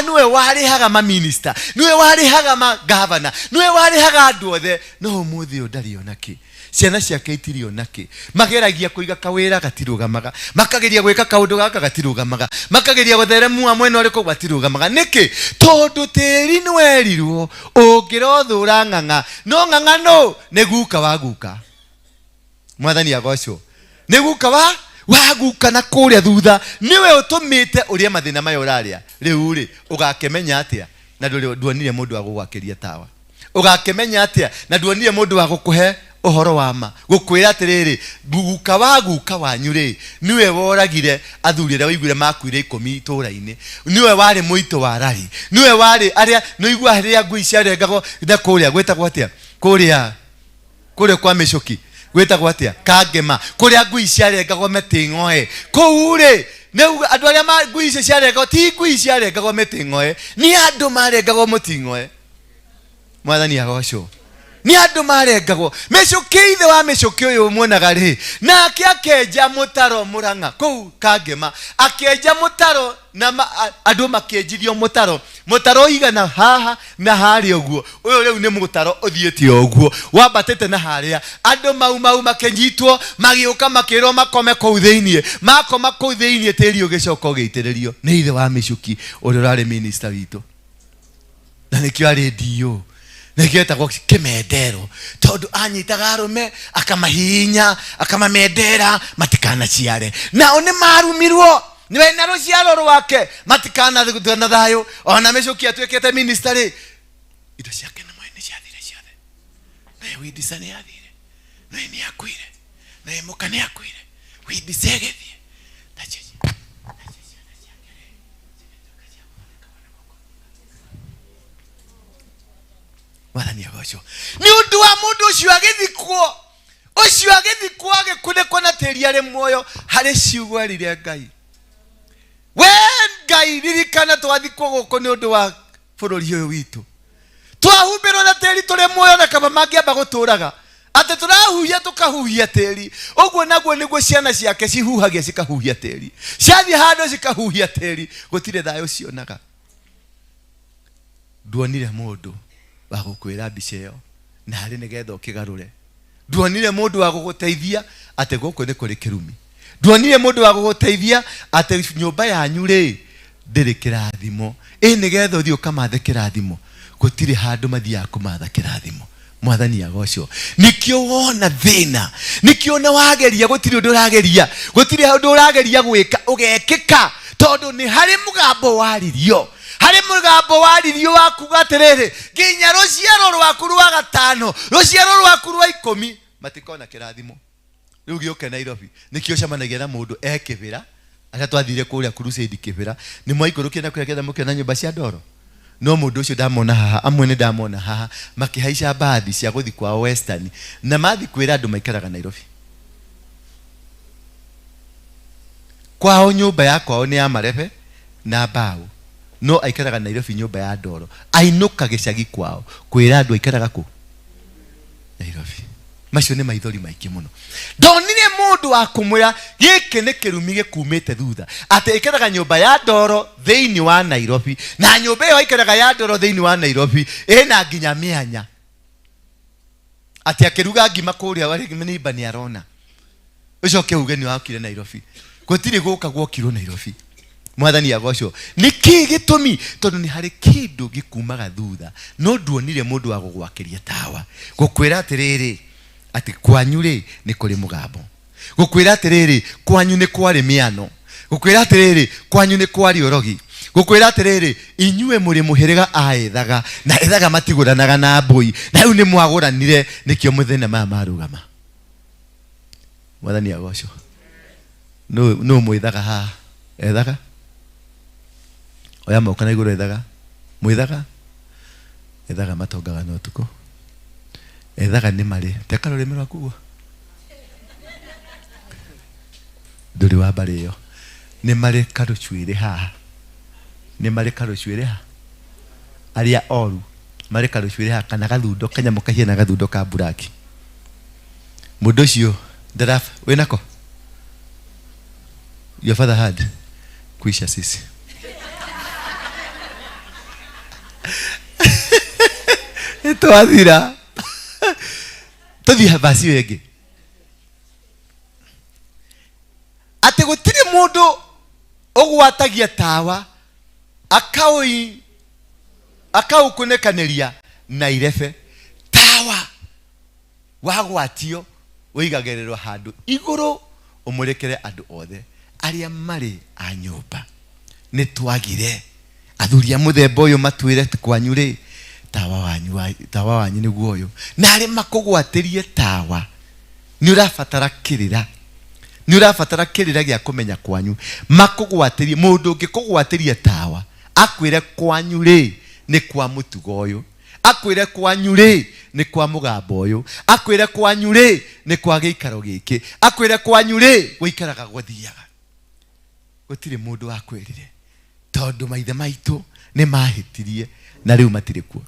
niwe warihaga ma minister, niwe warihaga ma governor, niwe warihaga andu othe no muthi ndari onaki. Ciana ciake itiri onaki. Mageragia kuiga kawira gatirugamaga, makageria gwika kaundu gaka gatirugamaga, makageria gutheremu amwe no riko gatirugamaga. Niki tondu tiri nwerirwo ungirothura ng'ang'a no ng'ang'a no neguka waguka. Mwathani agocwo neguka waguka na kuria thutha niwe utumite uria mathina mayo uraria riu ri ugakemenya atia na duonire mundu agugwakiria tawa. Ugakemenya atia na duonire mundu agukuhe uhoro wa ma gukwira atiriri guka waguka wanyu ri niwe woragire athurire waiguire makuire 10 itura-ini. Niwe wari muito wa rari, niwe wari aria noigua haria ngui ciarengagwo na kuria gwetagwo atia kuria kwa Micoki gwetagwo atia Kangema kuria ngui ciarengagwo Meting'oe kou ri neu andu aria ngui icio ciarengagwo ti ngui ciarengagwo Meting'oe ni andu marengagwo Muting'oe. Mwathani agocwo ni andu marengagwo. Micoki ithe wa Micoki uyu muonaga ri na akenja mutaro Murang'a kou Kangema akenja mutaro na andu makenjirio mutaro igana haha na hari uguo. Uyu riu ni mutaro uthiete uguo wambatete na haria andu mau makenyitwo magiuka makirwo makome kou thiini makoma kou thiini tiri ugicoka ugiitiririo ni ithe wa Micoki uria urari minister witu na nikio ari dio negetagwo Kimendero tondu anyitaga arume akamahinya akamamendera matikana ciare nao ni marumirwo niwe na ruciaro rwake matikana na thayo. Ona Micoki atwekete minister ri indo ciake na mwene ciathire ciothe na Windisa ni athire na ni akuire na Muka ni akuire Windisa egethie na cheche Mwathani agocwo ni undu wa mundu ucio agithikwo agikunekwo na tiri ari muoyo hari ciugo rire Ngai. We Ngai ririkana twathikwo guku ni undu wa bururi uyu witu twahumbirwo na tiri turi muoyo na kaba mangiamba guturaga ati turahuhia tukahuhia tiri uguo naguo niguo ciana ciake cihuhagia cikahuhia tiri ciathie handu cikahuhia tiri gutire thayo cionaga. Nduonire mundu wa gukwira mbica iyo na hari nigetha ukigarure. Nduonire mundu wa guguteithia ati guku ni kuri kirumi. Nduonire mundu wa guguteithia ati nyumba yanyu ri ndiri kirathimo nigetha uthio kamathe kirathimo gutire handu mathia kumatha kirathimo. Mwathani agocwo nikio wona thina nikio na wageria gutire undu urageria gutire undu urageria gwika ugekika tondu ni hari mugambo waririo hari mugambo waririo wakuga atiriri nginya ruciaro rwaku rwa gatano ruciaro rwaku rwa 10 matikona kirathimo. Riu gioke Nairobi nikio camanagia na mundu ekibira aria twathire kuria crusade kibira ni mwaikurukia na kuria ketha mukena nyumba cia ndoro no mundu ucio ndamona haha amwe ni ndamona haha makihaica bathi cia guthi kwa Western na mathi kwira andu maikaraga Nairobi kwao nyumba yakwa ni ya marebe na mbao no aikaraga Nairobi nyumba ya ndoro ainuka gicagi kwao kwira andu aikaraga ku Nairobi. Macio ni maithori maiki muno. Ndonire mundu wa kumwira giki ni kirumi gikumite thutha ati ikaraga nyumba ya ndoro thiini wa Nairobi na nyumba iyo ikaraga ya ndoro thiini wa Nairobi ina nginya mianya ati akiruga ngima kuria wari nimba ni arona ucio kiugeni wakire Nairobi gutiri guka gwokirwo Nairobi. Mwathani agocwo niki gitumi tondu ni hari kindu gikumaga thutha no nduonire mundu wa gugwakiria tawa gukwira atiriri ati kwanyu ri ni kuri mugambo gukwira atiriri kwanyu ni kwari miano gukwira atiriri kwanyu ni kwari orogi gukwira atiriri inyue muri muhiriga aethaga na ethaga matiguranaga na mbui na riu ni mwaguranire nikio muthenya maya marugama. Mwathani agocwo no mwithaga ha ethaga oya mauka na iguru ethaga mwithaga matongaga no tuko ethaga nĩ marĩ teka rũrĩmĩ rwaku ndũrĩ wa mbarĩ ĩyo nĩ marĩ karũcuĩrĩ haha nĩ marĩ karũcuĩrĩ haha arĩa oru marĩ karũcuĩrĩ haha kana gathundo kanyamũ kahiana gathundo ka buraki mũndũ ũcio ndarafa wĩnako your father had kuisha sisi twathira tũthiĩ basi wengĩ atĩ gũtirĩ mũndũ ũgwatagia tawa akaũkũnĩkanĩria na irebe tawa wagwatio ũigagĩrĩrwo handũ igũrũ ũmũrĩkĩre andũ othe arĩa marĩ a nyũmba. Nĩ twagire athuri a mũthemba ũyũ matwĩre kwanyu rĩ tawa wanyu nĩguo ũyũ na arĩ makũgwatĩrie tawa nĩ ũrabatara kĩrĩra gĩa kũmenya kwanyu makũgwatĩrie mũndũ ũngĩkũgwatĩria tawa akwĩre kwanyu rĩ nĩ kwa mũtugo ũyũ akwĩre kwanyu rĩ nĩ kwa mũgambo ũyũ akwĩre kwanyu rĩ nĩ kwa gĩikaro gĩkĩ akwĩre kwanyu rĩ gũikaraga gũthiaga gũtirĩ mũndũ wakwĩrire tondũ maithe maitũ nĩ mahĩtirie na rĩu matirĩ kuo.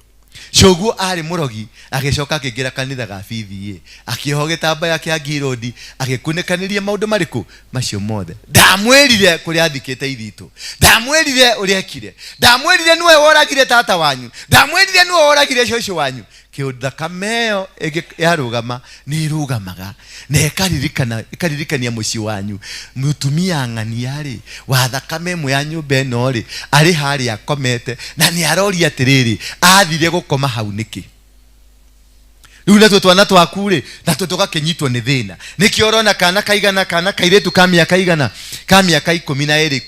Coguo arĩ mũrogi agĩcoka akĩingĩra kanitha ga BVA akĩoha gĩtambaya kĩa ngirodi agĩkunĩkanĩria maũndũ marĩkũ macio mothe. Ndamwĩrire kũrĩa athikĩte ithitũ, ndamwĩrire ũrĩa ekire, ndamwĩrire niwe woragire tata wanyu, ndamwĩrire niwe woragire cũcũ wanyu. Thakame ĩyo yarũgama nĩ irũgamaga na ĩkaririkania mũciĩ wanyu. Mũtumia ng'ania rĩ wa thakame ĩmwe ya nyũmba ĩno rĩ arĩ harĩa akomete na nĩ aroria atĩrĩrĩ athire gũkoma hau nĩkĩ. Rĩu natuo twana twaku rĩ natuo tũgakĩnyitwo nĩ thĩna. Nĩkĩo ũrona kana kaigana kana kairĩtu ka mĩaka igana ka mĩaka 12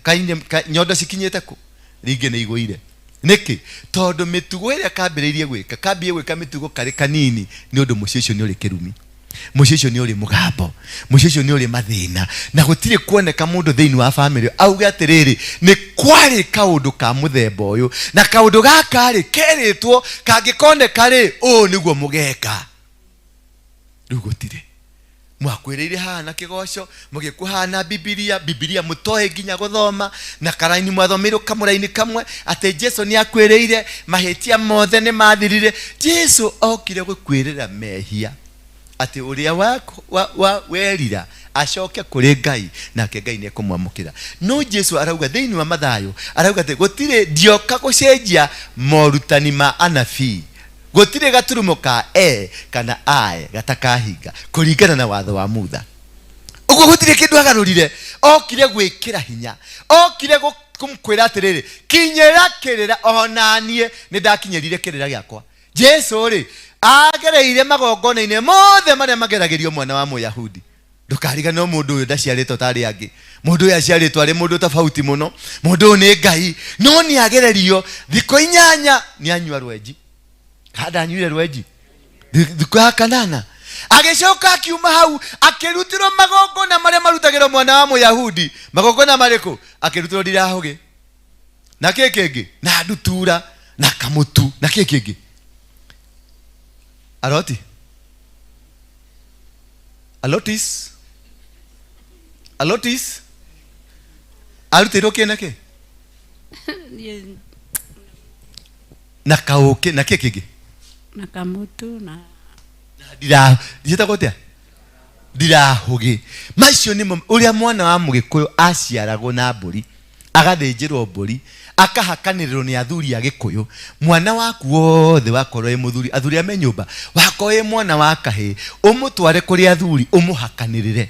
13 nyondo cikinyĩte kũ rĩngĩ nĩ igũire. Nĩkĩ tondũ mĩtugo ĩrĩa kambĩrĩirie gwĩka mĩtugo karĩ kanini nĩ ũndũ mũciĩ ũcio nĩ ũrĩ kĩrumi, mũciĩ ũcio nĩ ũrĩ mũgambo, mũciĩ ũcio nĩ ũrĩ mathĩna na gũtirĩ kuoneka mũndũ thĩinĩ wa famĩlĩ auge atĩrĩrĩ nĩ kwarĩ kaũndũ ka mũthemba ũyũ na kaũndũ gaka rĩ kerĩtwo kangĩkoneka rĩ ũũ nĩguo mũgeka. Rĩu gũtirĩ mwakwĩrĩire hana kĩgoco mũgĩkuhana bibilia mũtoe nginya gũthoma na karaini mwathomeirwo kamũraini kamwe atĩ Jesu nĩ akwĩrĩire mahĩtia mothe nĩ mathirire. Jesu okire gũkwĩrĩra mehia atĩ ũrĩa werira acoke kũrĩ Ngai nake Ngai nĩ ekũmwamũkĩra. No Jesu arauga thĩinĩ wa Mathayo arauga atĩ gũtirĩ ndioka gũcenjia morutani ma anabii, gũtirĩ gaturumo ka kana gatakahinga kũringana na watho wa Mutha. Ũguo gũtirĩ kĩndũ agarũrire, okire gwĩkĩra hinya, okire kũmkwĩra atĩrĩrĩ kinyĩra kĩrĩra ona niĩ nĩ ndakinyĩrire kĩrĩra gĩakwa. Jesu rĩ agereire magongona-inĩ mothe marĩa mageragĩrio mwana wa Mũyahudi. Ndũkarigane mũndũ ũyũ ndaciarĩtwo tarĩ angĩ, mũndũ ũyũ aciarĩtwo arĩ mũndũ tofauti mũno, mũndũ ũyũ nĩ Ngai no nĩ agererio thikũ 8 nĩ anyua rwenji. Kada anyuire rwenji thikũ ya 8 agĩcoka akiuma hau akĩrutirwo magongona marĩa marutagĩrwo mwana wa Mũyahudi. Magongona marĩkũ? Akĩrutirwo ndirahũgĩ na kĩngĩ na ndutura na kamutu na kĩngĩ alotis arutirwo kĩnake na kaũkĩ na kĩngĩ na kamutu na ndirahũgĩ. Macio nĩmo ũrĩa mwana wa Mũgĩkũyũ aciaragwo na mbũri agathĩnjĩrwo mbũri akahakanĩrĩrwo nĩ athuri a Gĩkũyũ. Mwana waku wothe wakorwo mũthuri, athuri a nyũmba wakorwo mwana wa kahĩ ũmũtware kũrĩ athuri ũmũhakanĩrĩre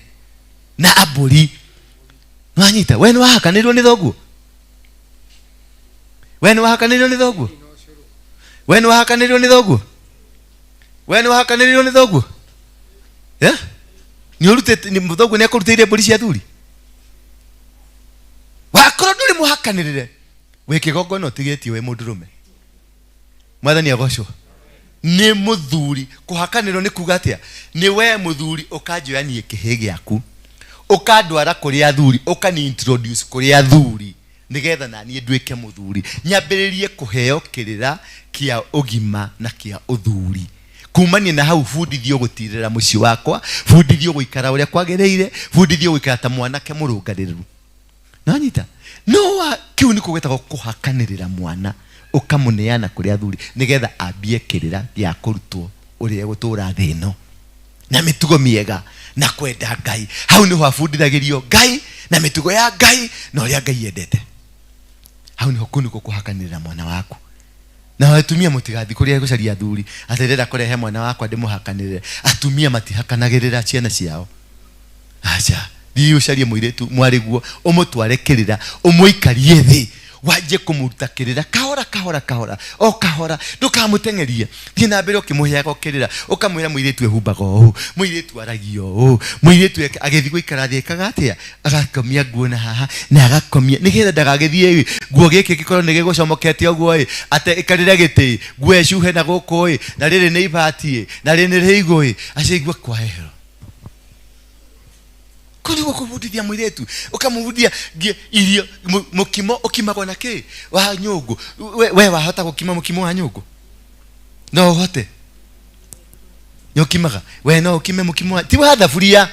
na mbũri. Nwanyita we nĩ wahakanĩrĩrwo nĩ thoguo, we nĩ wahakanĩrĩrwo nĩ thoguo, we nĩ wahakanĩrĩrwo nĩ thoguo, we nĩ wahakanĩrĩrwo nĩ thoguo. Nĩ ũrutĩte thoguo nĩ akũrutĩire mbũri cia athuri. Wakorwo ndũrĩ mũhakanĩrĩre wĩ kĩgongona ũtigĩtio we mũndũrũme. Mwathani agocwo. Nĩ mũthuri kũhakanĩrwo nĩ kuga atĩa? Nĩ we mũthuri ũkanjoyanie kĩhĩ gĩaku ũkandwara kũrĩ athuri ũkani introduce kũrĩ athuri nĩgetha na niĩ nduĩke mũthuri nyambĩrĩrie kũheo kĩrĩra kĩa ũgima na kĩa ũthuri. kumania na hau fundithio gutirira muci wakwa, fundithio guikara uria kwagereire, fundithio guikara ta mwanake murungaririru. Nanyita no kiu ni kugwetagwo kuhakanirira mwana ukamuneana kuri athuri nigetha ambie kirira ya kurutwo uria gutura thino na mitugo miega na kwenda Ngai. Hau niho afundithagirio Ngai na mitugo ya Ngai na uria Ngai endete. Hau niho kuniko kuhakanirira mwana waku. Na watumia mutigathi kuria gucaria athuri aterera kurehe mwana wakwa ndimuhakanirire. Atumia matihakanagirira ciana ciao. Acha thiĩ ucarie mũirĩtu mwarĩguo ũmũtware kĩrĩra ũmũikarie thĩ wanje kũmũrutakĩrĩra kahora o kahora ndũkamũtengerie. Thiĩ na mbere ũkĩmũheaga kĩrĩra ũkamwĩra mũirĩtu ehumbaga ũũ, mũirĩtu aragio ũũ, mũirĩtu agĩthiĩ gũikara thĩ ekaga atĩa, agakomia nguo na haha na agakomia nĩgetha ndagagĩthiĩ nguo gĩkĩ gĩkorwo nĩ gĩgũcomokete ũguo ate ikarĩre gĩtĩ nguo ecuhe na gũkũ na rĩrĩ nĩ ibati na rĩrĩ nĩ rĩigũ acaigua kwa hero. Kuri gukubudithia mwiretu ukamubudithia irio mukimo ukimagwa na ki wa nyungu we wahota gukima mukimo wa nyungu no hote nyokimaga we no ukime mukimo ti wa thaburia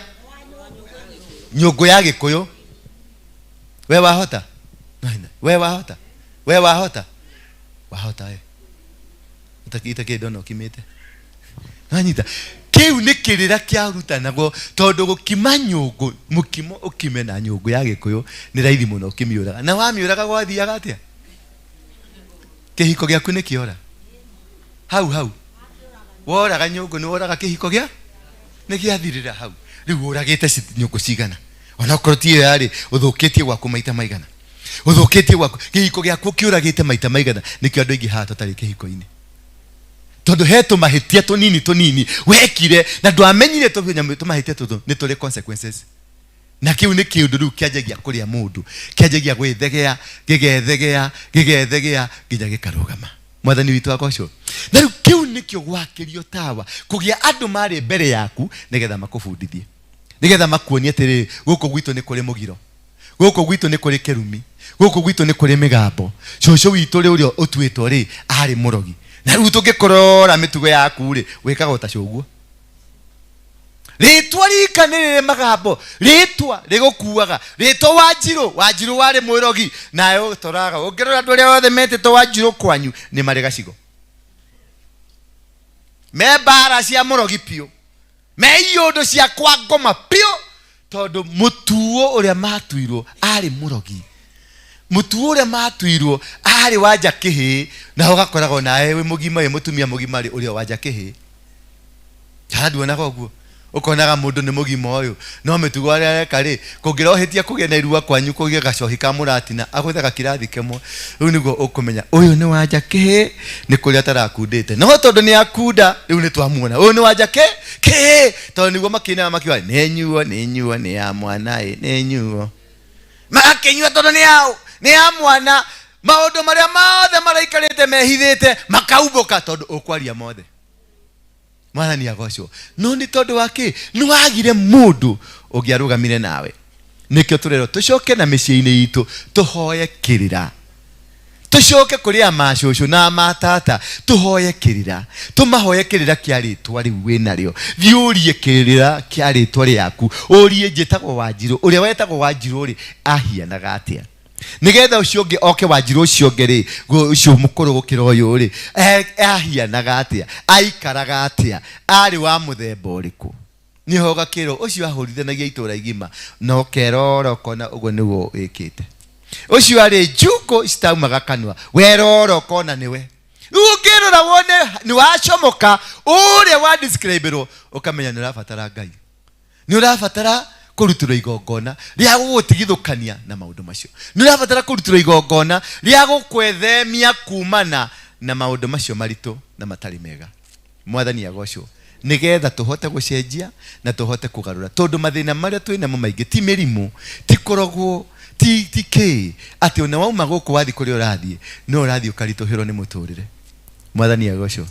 nyungu ya Gikuyu we wahota we wahota utakita dono kimete nanyita kiu ni kirira kia rutanagwo tondu gukima nyungu mukimo ukime na nyungu ya Gikuyu ni raithi muno ukimiuraga na wamiuraga gwathiaga atia kihiko giaku ni kiora hau woraga nyungu ni woraga kihiko gia ni giathirira hau riu uragite nyungu cigana ona koroti yari uthukitie gwaku maita maigana uthukitie gwaku kihiko giaku kiuragite maita maigana nikio andu ingi hato tari kihiko-ini tondu heto mahitia tunini wekire na ndwamenyire tumahitia tutu ni tuli consequences na kiu ni kiundu riu kianjagia kuria mundu kianjagia gwithegea gigethegea nginya gikarugama. Mwathani witu akoco na riu kiu nikio gwakirio tawa kugia andu mari mbere yaku nigetha makubundithie nigetha makuonie atiri guku gwitu ni kuri mugiro guku gwitu ni kuri kirumi guku gwitu ni kuri migambo coco witu ri urio utwitwo ri ari murogi na riu tungikorora mitugo yaku ri wikaga utacoguo ritwa rikanirire magambo ritwa rigukuaga ritwa Wanjiru wari mwirogi nayo toraga ungirora andu aria othe metito Wanjiru kwanyu ni mari gacigo membara cia murogi pio meiyundu cia kwa ngoma pio tondu mutuo uria matuirwo ari murogi mutuo uria matuirwo ari wanja kihi na ugakoragwo nae wi mugima wi mutumia mugima ri uria wanja kihi tandu ona goguo ukonaga mundu ni mugima uyu no mitugo aria reka ri kungirohitia kugia na irua kwanyu kugia gacohi ka muratina aguthaga kirathi kemwe riu niguo ukumenya uyu ni wanja kihi ni kuria tarakundite no tondu ni akunda riu ni twamuona uyu ni wanja kihi tondu niguo makina makiwa ni nyuo ni ya mwana ni nyuo makinyua tondu ni ya mwana maundu maria mothe maraikarite mehithite makaumbuka tondu ukwaria mothe. Mwathani agocwo no ni tondu waki ni wagire mundu ungiarugamire nawe nikio turero tucoke na micii-ini itu tuhoye kirira tucoke kuri amacucu na matata tuhoye kirira tumahoye kirira kia ritwa riu winario thiurie kirira kia ritwa riaku urie njitagwo Wanjiru uria wetagwo Wanjiru ri ahianaga atia nigetha ucio ungi oke Wanjiru ucio ungi ri ucio mukuru gukira uyu ri ahianaga atia aikaraga atia ari wa muthemba uriku niho gakiro ucio ahurithanagia itura igima no keroro kona ugo niguo wikite ucio ari njuko citaumaga kanua weroro kona niwe ukirora wone ni wacomoka uria wa describe ukamenya ni urabatara Ngai ni urabatara kurutura igongona ria gugutigithukania na maundu macio ni urabatara kurutura igongona ria gukwethemia kumana na maundu macio marito na matari mega. Mwathani agocwo nigetha tuhote gucenjia na tuhote kugarura tondu mathina maria twina mo maingi ti mirimu ti korogwo ti ki ati ona wauma guku wathi kuri urathie no urathie ukarituhirwo ni muturire. Mwathani agocwo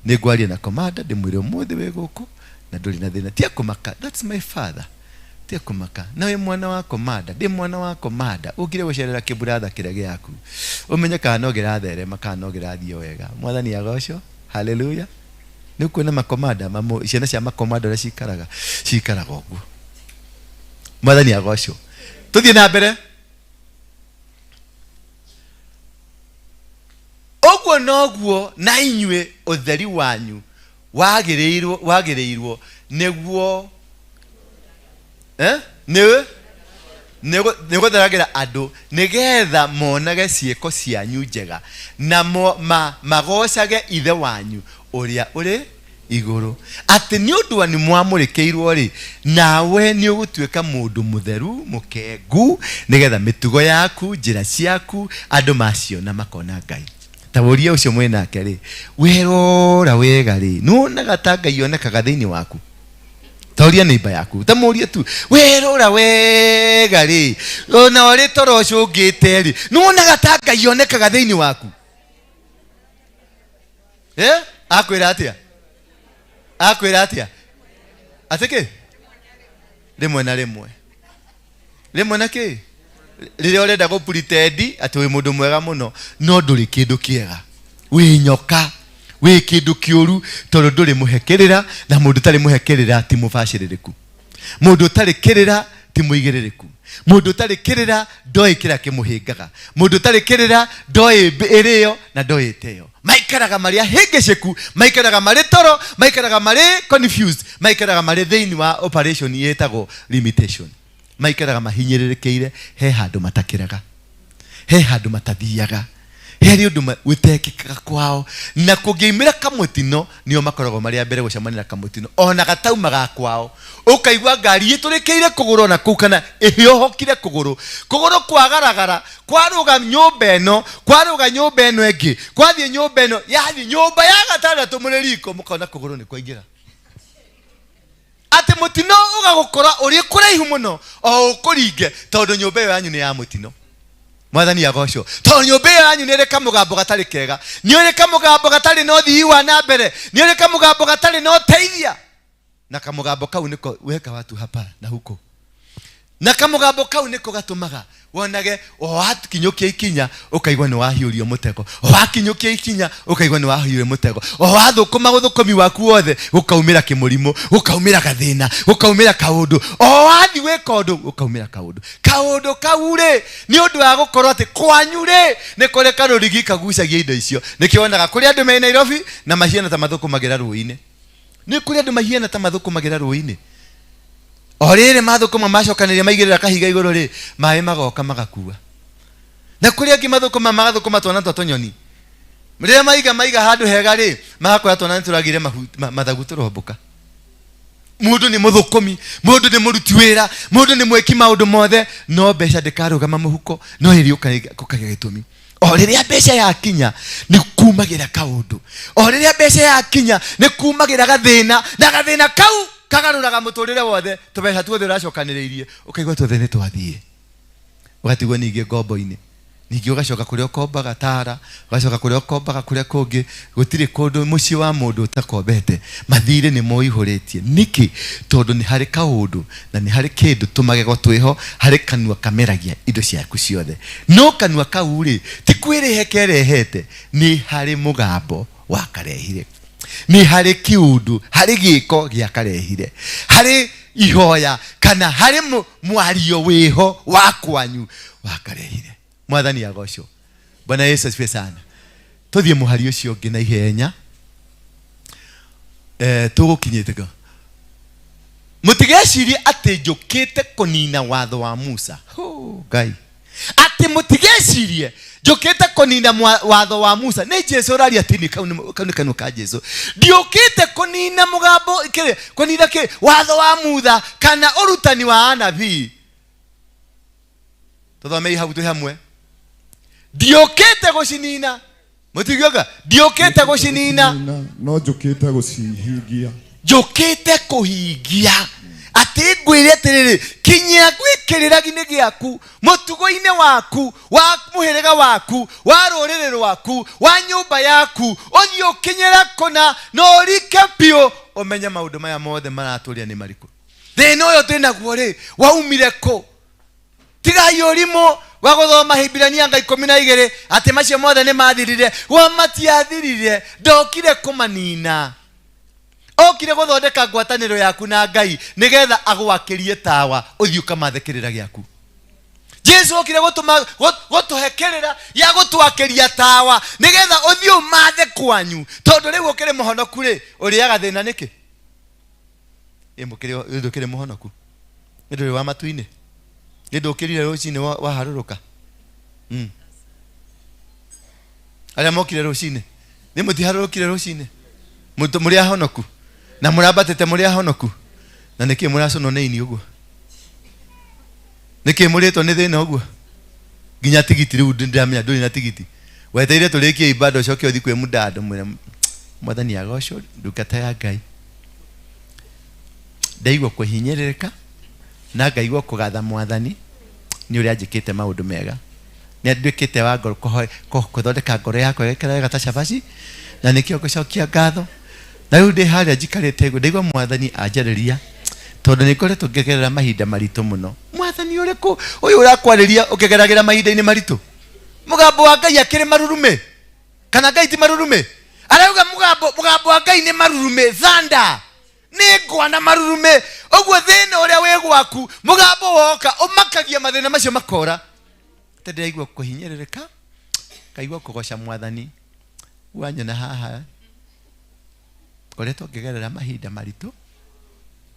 ni ngwaria na komanda ndimwire umuthi we guku na nduri na thina ti kumaka that's my father ti kumaka nawe mwana wa komanda ndi mwana wa komanda ugire gucerera kiburatha kiria giaku umenye kana no giratherema kana no girathie wega. Mwathani agocwo haleluya Nĩ kuona makomanda mamo ciana cia makomanda ũrĩa cikaraga ũguo. Mwathani agocwo. Tũthiĩ na mbere. Ũguo noguo na inyuĩ ũtheri wanyu wagĩrĩirwo nĩguo nĩgũtheragĩra andũ nĩgetha monage ciĩko cianyu njega na magocage ithe wanyu ũrĩa ũrĩ igũrũ. Atĩ nĩ ũndũ wa nĩ mwamũrĩkĩirwo rĩ, nawe nĩ ũgũtuĩka mũndũ mũtheru mũkengu nĩgetha mĩtugo yaku njĩra ciaku andũ maciona makona Ngai. Ta ũria ũcio mwenake rĩ, werora wega rĩ, nĩwonaga ta Ngai onekaga thĩinĩ waku? Ta ũria neighbor yaku, ta mũrie tu, werora wega rĩ, ona ũrĩ toro ũcio ũngĩte rĩ, nĩwonaga ta Ngai onekaga thĩinĩ waku? Akwĩra atĩa? Akwĩra atĩa? Atĩ kĩ? Rĩmwe na rĩmwe. Rĩmwe na kĩ? Rĩrĩa ũrenda gũ pretend atĩ wĩ mũndũ mwega mũno no ndũrĩ kĩndũ kĩega. Wĩ nyoka, wĩ kĩndũ kĩũru tondũ ndũrĩ mũhekerera, na mũndũ tarĩ mũhekerera ti mũbacĩrĩrĩku. Mũndũ tarĩ kĩrĩra ti mũigĩrĩrĩku. Mũndũ tarĩ kĩrĩra ndoĩ kĩrĩa kĩmũhĩngaga. Mũndũ tarĩ kĩrĩra ndoĩ ĩrĩyo na ndoĩ ĩteyo. Maikaraga marĩ ahĩngĩcĩku, maikaraga marĩ toro, maikaraga marĩ confused, maikaraga marĩ thĩinĩ wa operation yetagwo limitation. Maikaraga mahinyĩrĩrĩkĩire, he handũ matakĩraga, he handũ matathiaga, he ũndũ gũtekĩkaga kwao, na kũngĩimĩra kamũtino nĩo makoragwo marĩ a mbere gũcemanĩra kamũtino, ona gataumaga kwao. Ũkaigua ngari ĩtũrĩkĩire kũgũrũ na kũu kana ĩhĩohokire kũgũrũ kwagaragara, kwaruga nyũmba ĩno, kwaruga nyũmba ĩno ĩngĩ, kwathiĩ nyũmba ĩno, yathi nyũmba ya gatandatũ mũrĩ riko mũkona kũgũrũ nĩ kwaingĩra. Atĩ mũtino ũgagũkora ũrĩ kũraihu mũno o ũkũringe tondũ nyũmba ĩyo yanyu nĩ ya mũtino. Mwathani agocwo. Tondũ nyũmba ĩyo yanyu nĩ ĩrĩ kamũgambo gatarĩ kega, nĩ ĩrĩ kamũgambo gatarĩ na ũthii wa na mbere, nĩ ĩrĩ kamũgambo gatarĩ na ũteithia. Na kamũgambo kau nĩko weka watu hapa na huko. Na kamũgambo kau nĩko gatũmaga wonage wakinyũkia ikinya ũkaigua nĩ wahiũrio mũtego, wakinyũkia ikinya ũkaigua nĩ wahiũrio mũtego, wathũkũma gũthũkũmi waku wothe ũkaumĩra kĩmũrimũ, ũkaumĩra gathĩna, ũkaumĩra kaũndũ, wathi wĩka ũndũ ũkaumĩra kaũndũ. Kaũndũ kau rĩ nĩ ũndũ wa gũkorwo atĩ kwanyu rĩ nĩ kũrĩ karũrigi kagucagia indo icio. Nĩkĩo wonaga kũrĩ andũ me Nairobi na mahiana ta mathũkũmagĩra rũĩ-inĩ. Nĩ kũrĩ andũ mahiana ta mathũkũmagĩra rũĩ-inĩ. O rĩrĩ mathũkũma macokanĩrĩria maigĩrĩra kahiga igũrũ rĩ, maĩ magoka magakua. Na kũrĩ angĩ mathũkũma magathũkũma twana twa tũnyoni. Rĩrĩa maiga handũ hega rĩ, magakora twana nĩtũragire mathagu tũromboka. Mũndũ nĩ mũthũkũmi, mũndũ nĩ mũruti wĩra, mũndũ nĩ mwĩki maũndũ mothe, no mbeca ndĩkarũgama mũhuko, no ĩrĩ ũkagĩa gĩtũmi. O rĩrĩa mbeca yakinya nĩ kumagĩra kaũndũ. O rĩrĩa mbeca yakinya nĩ kumagĩra gathĩna, na gathĩna kau kagarũraga mũtũrĩre wothe, tũbeca tuothe ũracokanĩrĩirie, ũkaigua tuothe nĩ twathiĩ. Ũgatigwo ningĩ ngombo-inĩ. Ningĩ ũgacoka kũrĩa ũkombaga Tara, ũgacoka kũrĩa ũkombaga kũrĩa kũngĩ, gũtirĩ kũndũ mũciĩ wa mũndũ ũtakombete. Mathirĩ nĩ moihũrĩtie. Nĩkĩ? Tondũ nĩ harĩ kaũndũ na nĩ harĩ kĩndũ tũmagego twĩho, harĩ kanua kameragia indo ciaku ciothe. No kanua kau rĩ ti kwĩrehe kerehete, nĩ harĩ mũgambo wa karehire. Nĩ harĩ kiũndũ, harĩ gĩko gĩa karehire, harĩ ihoya kana harĩ mwario wĩho wa kwanyu wa karehire. Mwathani agocwo. Bwana Yesu asifiwe sana. Tũthiĩ mũhari ũcio ũngĩ na ihenya. Tũgũkinyĩte go. Mũtigecirie atĩ njũkĩte kũnina watho wa Musa. Ngai. Atĩ mũtigecirie njũkĩte kũnina watho wa Musa. Nĩ Jesũ ũraria atĩ kau nĩ kanua ka Jesũ. Ndiũkĩte kũnina mũgambo kũnina kĩ watho wa Musa kana ũrutani wa anabii. Tũthomei hau twĩ hamwe. Ndiũkĩte gũcinina. Mũtigioga ndiũkĩte gũcinina, no njũkĩte gũcihingia. Njũkĩte kũhingia. Atĩ ngwĩre atĩrĩrĩ, kinyia gwĩkĩrĩra-inĩ gĩaku, mũtugo-inĩ waku, wa mũhĩrĩga waku, wa rũrĩrĩ rwaku, wa nyũmba yaku, ũthiĩ ũkinyĩra kũna na ũrike biũ ũmenye maũndũ maya mothe maratũria nĩ marĩkũ. Thĩna ũyũ twĩnaguo rĩ waumire kũ? Tigai ũrimũ wa gũthoma Hĩbirania 12 atĩ macio mothe nĩ mathirire. Wa matiathirire, ndokire kũmanina. okire guthondeka ngwataniro yaku na Ngai nigetha agwakirie tawa uthio kamathekirira giaku. Jesu okire gutuhekerera ya gutwakiria tawa nigetha uthio mathe kwanyu tondu riu ukire muhonoku ri uriaga thina niki ndukire muhonoku nduri wa matuine ndukirire rucini waharuruka aria mokire rucini ni mutiharurukire rucini muri ahonoku na murabatete muri ahonoku na niki muracono neini uguo niki muritwo ni thina uguo nginya tigiti riu ndiramenya nduri na tigiti weteire turikie ibado coke uthi kwi mudado mwira mwathani agocwo ndukata ya Ngai ndaigwa kuhinyerereka na ngaigwa kugatha mwathani ni uri anjikite maundu mega ni andukite wa ngoro kuthondeka ngoro yakwa wekera wega ta cabaci na nikio gucokia ngatho na riu ndi haria njikarite ndaigwa mwathani anjariria tondu nikoretwo ngegerera mahinda maritu muno. Mwathani uriku uyu urakwariria ukegeragira mahinda-ini maritu? Mugambo wa Ngai akiri marurume kana Ngai ti marurume? Arauga mugambo wa Ngai ni marurume thanda ni ngwana marurume. Uguo thina uria wi gwaku mugambo woka umakagia mathina macio makora tendiraigua kuhinyerereka kaigua kugoca mwathani wanyona haha koretwo ngegerera mahinda maritu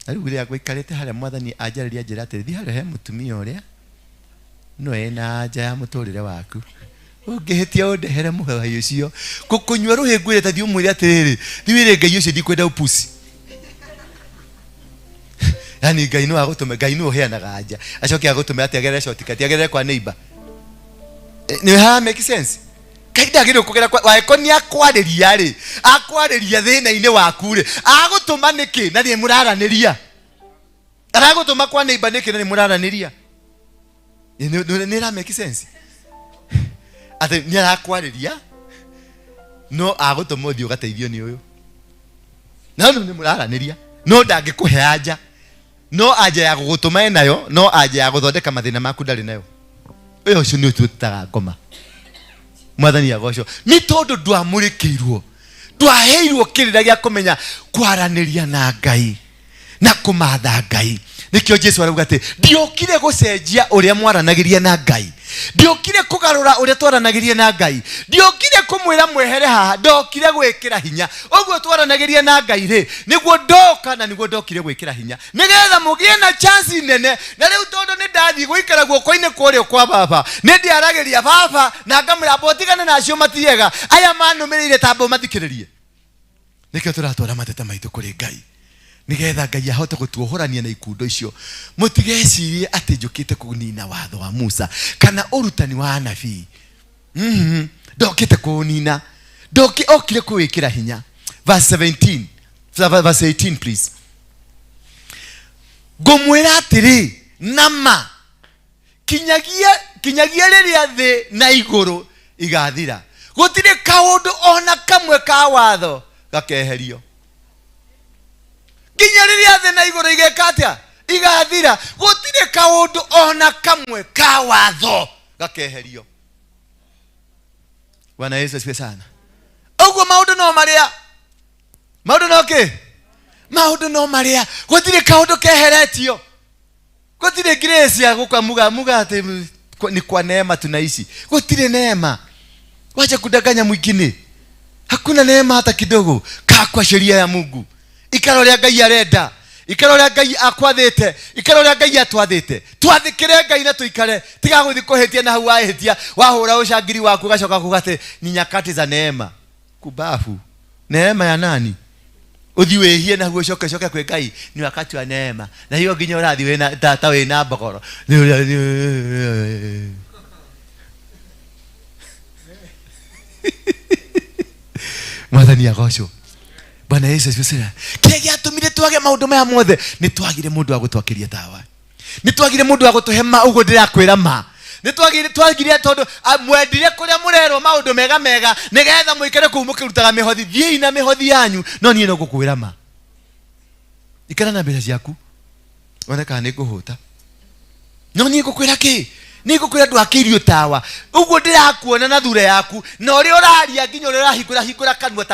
ariu ria gwikarite haria mwathani anjariria njira ati thi haria he mutumia uria no ena anja ya muturire waku ungihitia undehere muhai ucio kukunywa ruhingu ire tathi umwire atiriri thiwire Ngai ucio ndikwenda upusi yani Ngai no agutume Ngai no heanaga anja acoke agutume ati agerere shortcut agerere kwa neighbor ni ha make sense kaida giro kugera wa ekonia kwariria ri akwariria thina-ini waku ri agutuma niki na ni muraraniria aragutuma kwa neighbor niki na ni muraraniria ni ra make sense ati ni arakwariria no agutuma uthio gateithio ni uyu na ni muraraniria no ndangikuhe anja no anja ya gugutuma enayo no anja ya guthondeka mathina maku ndari nayo uyo ucio ni ututaga ngoma. Mwathani agocwo ni tondu ndwamurikirwo ndwaheirwo kirira gia kumenya kwaraniria na Ngai na kumatha Ngai. Nikio Jesu arauga ati ndiokire gucenjia uria mwaranagiria na Ngai, ndiokire kugarura uria twaranagiria na Ngai, ndiokire kumwira mwehere haha, ndokire gwikira hinya. Uguo twaranagiria na Ngai ri niguo ndoka na niguo ndokire gwikira hinya nigetha mugie na chance nene. Na riu tondu ni ndathi gwikara guoko-ini kurio kwa baba ni ndiaragiria baba na ngamira botigane nacio matiega aya manumirire tambo mathikiririe. Nikio turatwara mateta maitu kuri Ngai nigetha Ngai ahote gutuohorania na ikundo icio. Mutigecirie ati njukite kunina watho wa Musa kana urutani wa anabii. Ndokite kunina, okire kuwikira hinya. Verse 17, verse 18 please. Ngumwira atiri nama kinyagia riria thi na iguru igathira gutire kaundu ona kamwe ka watho gakeherio. Kinya riria thi na iguru igekatia igathira gutire kaundu ona kamwe ka watho gakeherio. Bwana Yesu asifiwe sana. Uguo maundu no maria maundu no ke maundu no maria gutire kaundu keheretio. Gutire grace ya muga ati ni kwa neema tunaishi. Gutire neema. Wacha kudanganya mwingine. Hakuna neema hata kidogo. Kaa kwa sheria ya Mungu. Ikaro ria Ngai arenda, ikaro ria Ngai akwathite, ikaro ria Ngai atwathite. Twathikire Ngai na tuikare tiga guthi kuhitia na hau wahitia wahura ucangiri waku gacoka kugate ni nyakati za neema. Kubafu neema ya nani? Uthi wehie na huo coke kwe Ngai ni wakati wa neema. Na hiyo nginya urathi wena tata wena mbogoro. Mwathani agocwo. Bwana Yesu asifiwe. Kege atumire twage maundu maya mothe ni twagire mundu wa gutwakiria tawa. Ni twagire mundu wa gutuhema ugo ndirakwira ma. Ni twagire tondu mwendire kuria murerwo maundu mega nigetha muikare ku mukirutaga mihothi thii na mihothi yanyu no nie no gukwira ma. Ikara na mbere ciaku. Ona kana ni kuhuta. No nie gukwira ki? niko kwira ndwakirio tawa uguo ndirakuona na thure yaku na uri uraria nginya uri urahikura kanua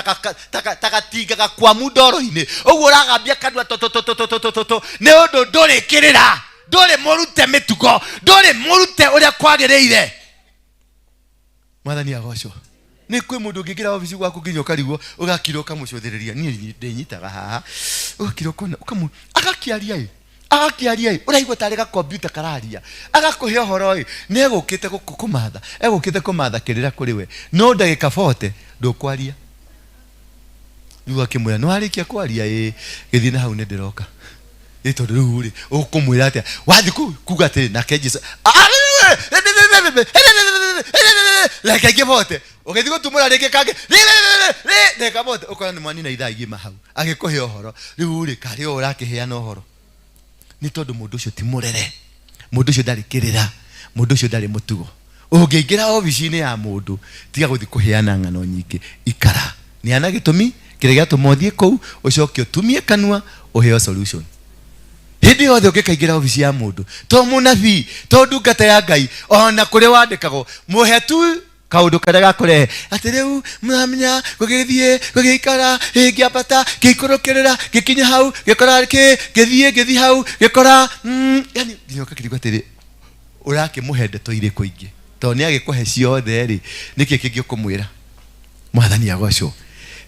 takatigaga kwa mudoro-ini uguo uragambia kanua to ne undu ndurikirira nduri murute mitugo nduri murute uria kwagiriire. Mwathani agocwo. Ni kwi mundu ngigira ofisi gwaku nginya ukarigwo ugakira ukamucothiriria ni ndinyitaga haha ukira ukamu agakiaria uraigwa tari ga computer kararia agakuhe uhoro negukite kumatha egukite kumatha kirira kuri we no ndagika 40 ndukwaria niwa kimwira no arikia kwaria githii na hau ne ndiroka tondu riu ri ukumwira atia wathi kuga atiri nake Jesu like givote ugethi gutumura reke kange ndeka bote ukona ni mwana na ithaa igima hau agikuhe uhoro riu ri kari urakiheana uhoro ni tondu mundu ucio ti murere mundu ucio ndari kirira mundu ucio ndari mutugo ungiingira ofisi-ini ya mundu tiga guthi kuheana ng'ano nyingi ikara ni ana gitumi kire giatuma uthie kou ucoke utumie kanua uheo solution. Hindi yothe ukikaingira ofisi ya mundu to munabii to ndungata ya Ngai ona kuri wandikagwo muhe tu kaundu karia gakurehe ati riu mwamenya gugithie gugikara ngiambata gikurukirira gikinya hau gikora githi hau gikora yani nyoka kirigwa atiri urakimuhe ndeto iriku ingi to ni agikuhe ciothe ri niki kingi ukumwira. Mwathani agocwo.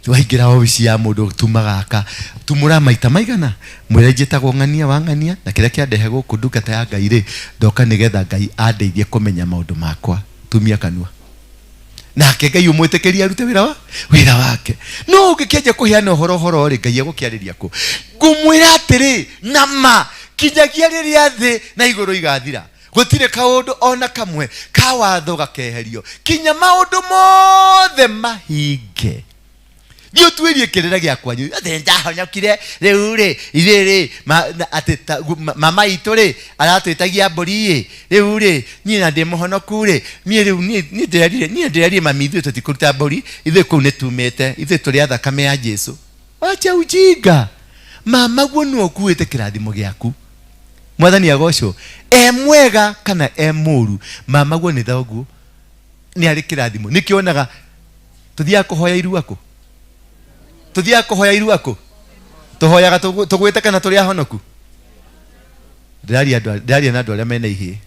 Twaingira ofisi ya mundu tumagaka tumura maita maigana mwire njitagwo ng'ania wa ng'ania na kiria kiandehe guku ndungata ya Ngai ri ndoka nigetha Ngai andeithie kumenya maundu makwa tumia kanua nake Ngai umwitikiria arute wira wake no ngikenje kuhiana horo ri Ngai agukiariria ku ngumwira atiri nama kinyagia riria thi na iguru igathira gutire kaundu ona kamwe ka watho gakeherio kinya maundu mothe mahinge dio twerie kirira gia kwanyu athe ndahonyokire riu ri iriri ati mama itu ri aratwitagia mburi riu ri nyina ndi muhonoku ri mie riu ni ndirarire mami ithu tutikuruta mburi ithu kuu ni tumite ithu turi athakame ya Jesu. Acha ujinga mama guo no kuite kirathimo giaku. Mwathani agocwo mwega kana muru mama guo ni thoguo ni ari kirathimo nikionaga tuthia kuhoya iruako tuthia kuhoya iruako tuhoyaga tugwite kana turi ahonoku ndaria na andu aria mena ihie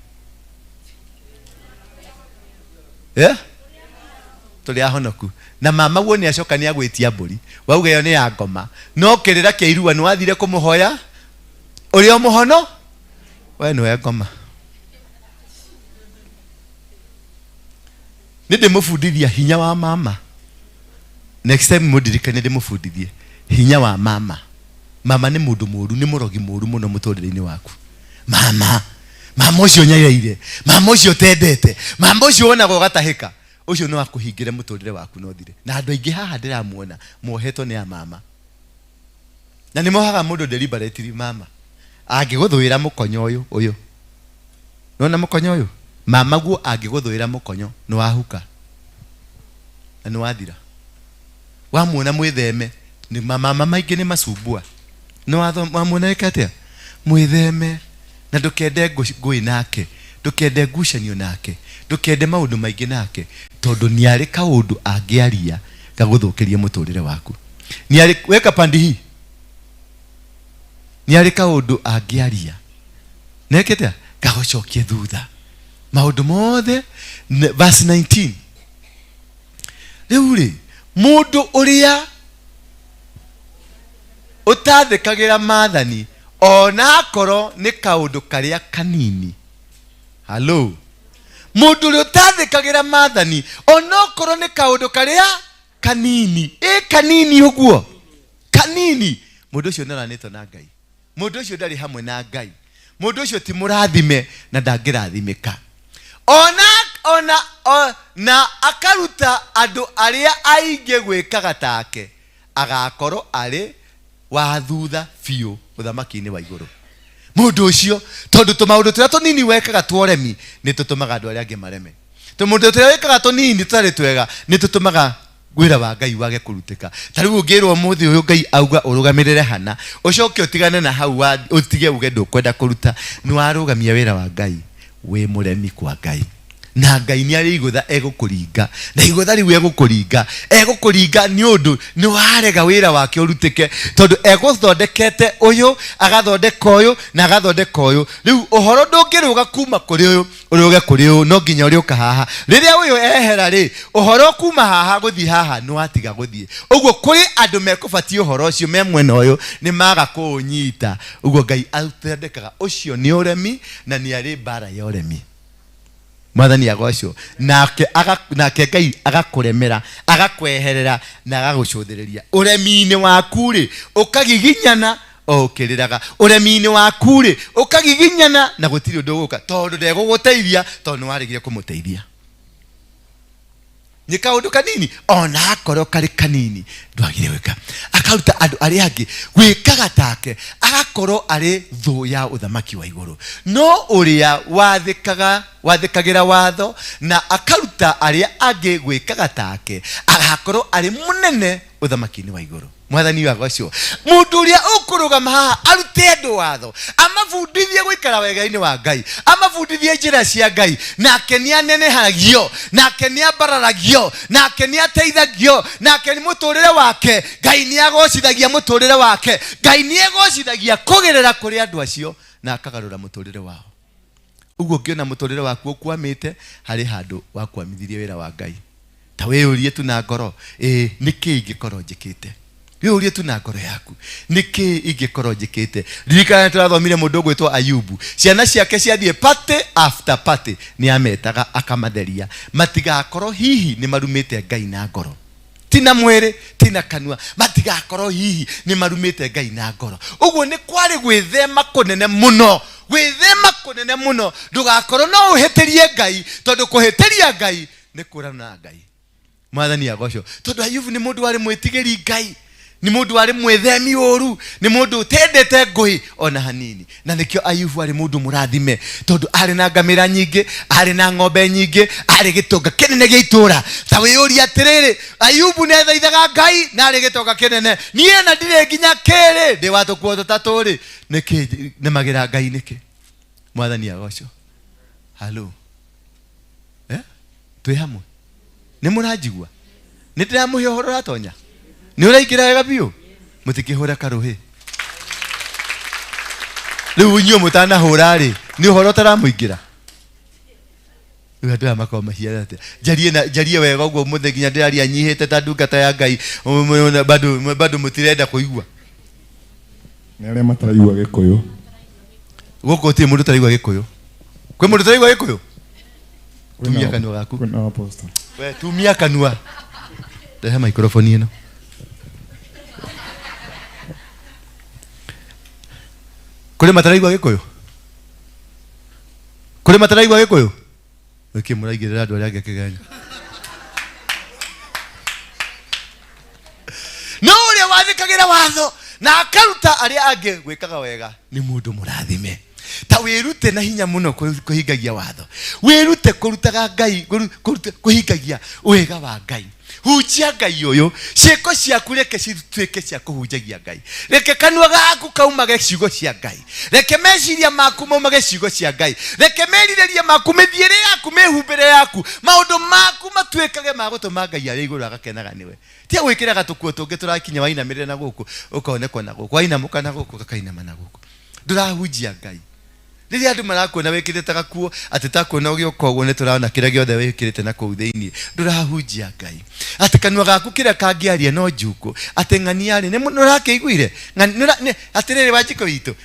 turi ahonoku na mama guo ni acoka ni agwitia mburi wauga yo ni ya ngoma no kirira kia irua ni wathire kumuhoya uri o muhono we no ya ngoma ni ndimufundithia hinya wa mama. Next time mudirikane ndimufundithie hinya wa mama. Mama ni mundu muru ni murogi muru muno muturire-ini waku. Mama ucio nyaire mama ucio tendete mama ucio onago gatahika ucio no akuhingire muturire waku no thire na andu aingi haha ndiramuona mohetwo ni ya mama na ni mohaga mundu deliberately mama angiguthuira mukonyo uyu nona mukonyo uyu mama guo angiguthuira mukonyo no wahuka na no wathira wamuona mwitheme ni mama maingi ni masumbua no wamuona ikatia mwitheme na ndukende ngui nake ndukende ngucanio nake ndukende maundu maingi nake tondu ni ari kaundu angiaria gaguthukiria muturire waku ni ari weka pandi hii ni ari kaundu angiaria nekete gagucokie thutha maundu mothe. Verse 19 riu ri mundu uria utathikagira maathani ona koro ni kaundu karia kanini. Hello, mundu uria utathikagira maathani ona koro ni kaundu karia kanini kanini uguo kanini mundu ucio ndaranitwo na Ngai mundu ucio ndari hamwe na Ngai mundu ucio ti murathime na ndangirathimika na akaruta andu aria aingi gwikaga take agakorwo ari wa thutha fiu uthamaki-ini wa iguru. Mundu ucio tondu tumaundu turia tunini wekaga tworemi ni tutumaga andu aria angi mareme tumundu turia wekaga tunini tutari twega ni tutumaga gwira wa Ngai wage kurutika. Tariu ungirwo muthi uyu Ngai auga urugamirire hana ucoke utigane na hau utige uge ndukwenda kuruta ni warugamia wira wa Ngai we muremi kwa Ngai na Ngai ni ari igutha egukuringa na igutha riu egukuringa ni undu ni warega wira wake urutike tondu eguthondekete uyu agathondeka uyu na agathondeka uyu riu uhoro ndungiruga kuma kuri uyu uruge kuri uyu no nginya uriuka haha riria uyu ehera ri uhoro kuma haha guthi haha no atiga guthie uguo kuri andu mekubatie uhoro ucio me mwena uyu ni maga kunyita uguo Ngai athondekaga ucio ni uremi na ni ari bara ya uremi Mwathani agocwo nake Ngai agakuremera agakweherera na agagucuthiriria uremi-ini waku ri ukagiginyana ukiriraga uremi-ini waku ri ukagiginyana na gutiri undu guka tondu ndeguguteithia tondu warigire kumuteithia ni kaundu kanini ona akoro kari kanini ndwagire wika akaruta andu ari angi gwikaga take agakorwo ari thu ya uthamaki wa iguru no uria wathikagira watho na akaruta ari angi gwikaga take agakorwo ari munene uthamaki-ini wa iguru Mwathani wagocwo mundu uria ukurugama haha arute andu watho amabundithie gwikara wega-ini wa Ngai amabundithie njira cia Ngai nake ni anenehagio nake ni ambararagio nake ni ateithagio nake ni muturire wake Ngai ni agocithagia muturire wake Ngai ni egocithagia kugerera kuri andu acio na akagarura muturire wao uguo ngiona muturire waku ukwamite hari handu wakwamithirie wira wa Ngai ta wiyurie tu na ngoro niki ingikorwo njikite Yurie tu na ngoro yaku niki ingikorwo njikite ririkana turathomire mundu gwitwa Ayubu ciana ciake ciathie party after party ni ametaga akamatheria matigakorwo hihi ni marumite Ngai na ngoro tina mwere tina kanua matigakorwo hihi ni marumite Ngai na ngoro uguo ni kwari gwithema kunene muno ndugakorwo no uhetirie Ngai tondu kuhetiria Ngai ni kurana Ngai Mwathani agocwo tondu Ayubu ni mundu wari mwitigiri Ngai ni mundu ari mwethemi oru ni mundu utendete ngui ona hanini na nikio Ayubu ari mundu murathime tondu ari na ngamira nyingi ari na ng'ombe nyingi ari gitonga kinene gia itura ta wiyuri atiriri Ayubu ne thaithaga Ngai na ari gitonga kinene nie na ndire nginya kiri ndi watukuo tutatu ri niki ne magira Ngai niki Mwathani agocwo halo twi hamwe ni muranjigua ni ndiramuhe uhoro ratonya ni uraikira wega biu mutikihura karuhi riu nyo mutana hura ri ni uhoro taramuingira riu makoma mahiarate jarie wega uguo muthe nginya ndiraria nyihite ta ndungata ya Ngai bado mutirenda kuigua ni aria mataraigua Gikuyu guko ti mundu taraigua Gikuyu kwi mundu taraigua Gikuyu tumia kanua gaku kuna apostle we tumia kanua deha microphone ino kule mataraigua Gikuyu wiki muraigirira andu aria angi kiganya no uria wathikagira watho na akaruta aria angi gwikaga wega ni mundu murathime ta wirute na hinya muno kuhingagia watho wirute kurutaga Ngai kuhingagia wega wa Ngai hujia Ngai uyu ciiko ciaku reke cituike cia kuhunjagia Ngai reke kanua gaku kaumage ciugo cia Ngai reke meciria maku maumage ciugo cia Ngai reke merirĩria maku mithiĩre yaku mihumbĩre yaku maundu maku matuĩkage ma gũtũma Ngai arĩ igũrũ agakenaga niwe tia gwĩkĩra gatukuo tũngĩ tũrakinya wainamĩrĩre na gũkũ ũkonekwo na gũkũ wainamũka na gũkũ gakainama na gũkũ ndũrahunjia Ngai riria andu marakuona wikirite gakuo ati takuona ugioka uguo ni turana kira giothe wikirite na kuu thiini ndurahunjia Ngai ati kanua gaku kira kangiaria no njuku ati ng'ani ari ni nurakeiguire ng'ani atiriri wajiko itu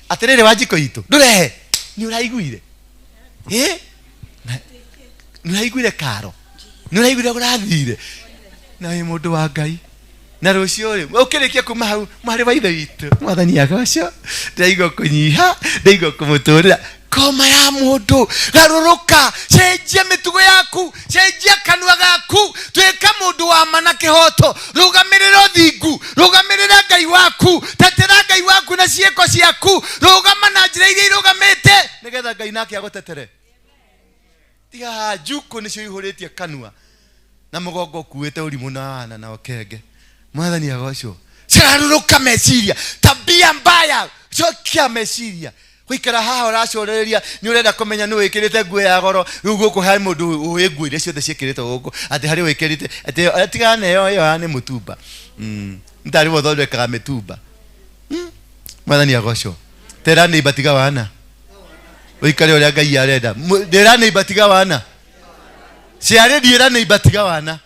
atiriri wajiko itu ndurehe ni uraiguire nuraiguire karo nuraiguire urathire na wi mundu wa Ngai na rucio ri ukirikia kuma hau mwari wa ithe witu Mwathani agocwo ndaigo kunyiha ndaigo kumuturira koma ya mundu garuruka cenjia mitugo yaku cenjia kanua gaku twika mundu wa mana kihoto rugamirira thingu rugamirira Ngai waku tetera Ngai waku na cieko ciaku rugama na njira iria irugamite nigetha Ngai nake agotetere tiga juku nicio ihuritie kanua na mugongo kuite urimu na okenge Mwathani agocwo ciraruruka meciria tabia mbaya cokia meciria Kuikara haha uracoreria ni urenda kumenya ni wikirite nguo ya goro riu guku hari mundu uiguo iria ciothe ciikirite guku ati hari wikirite ati atigane yo ni mutumba ndari wothondekaga mitumba mwathani agocwo tera ni batiga wana uikare uria Ngai arenda ndera ni batiga wana ciare ndiera ni batiga wana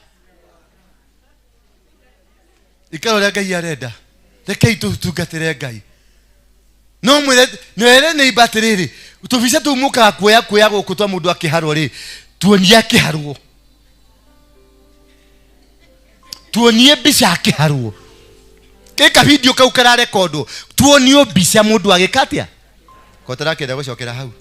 ikare uria Ngai arenda rekei tutungatire Ngai no mwere nere ni batiriri tubica tumuka kuya guku twa mundu akiharwo ri tuonie akiharwo tuonie bica akiharwo keka video kau kara rekodo tuonio bica mundu agikatia kotara kenda gucokera hau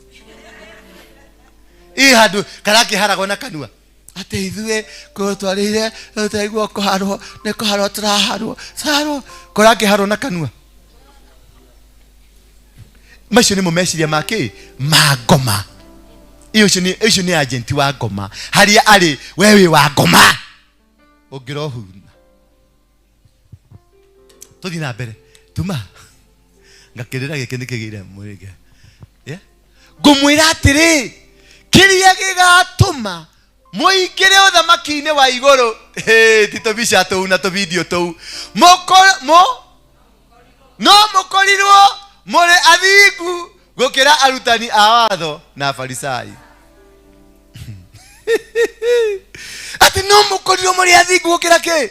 handu karakiharagwo na kanua ate ithue ko twarire utaigwo kuharwo ne kuharwo turaharwo saro korakiharwo na kanua macio ni mumeciria make magoma icio ni agenti wa ngoma haria ari wewe wa ngoma ungirohuna tuthi na mbere tuma ngakirira gike nikigire murige ngumwira atiri kiria gigatuma muikire uthamaki-ini wa iguru tito bica tou na to video tou mukorirwo muri athingu gukira arutani a watho na Farisai ati no mukorirwo muri athingu gukira ki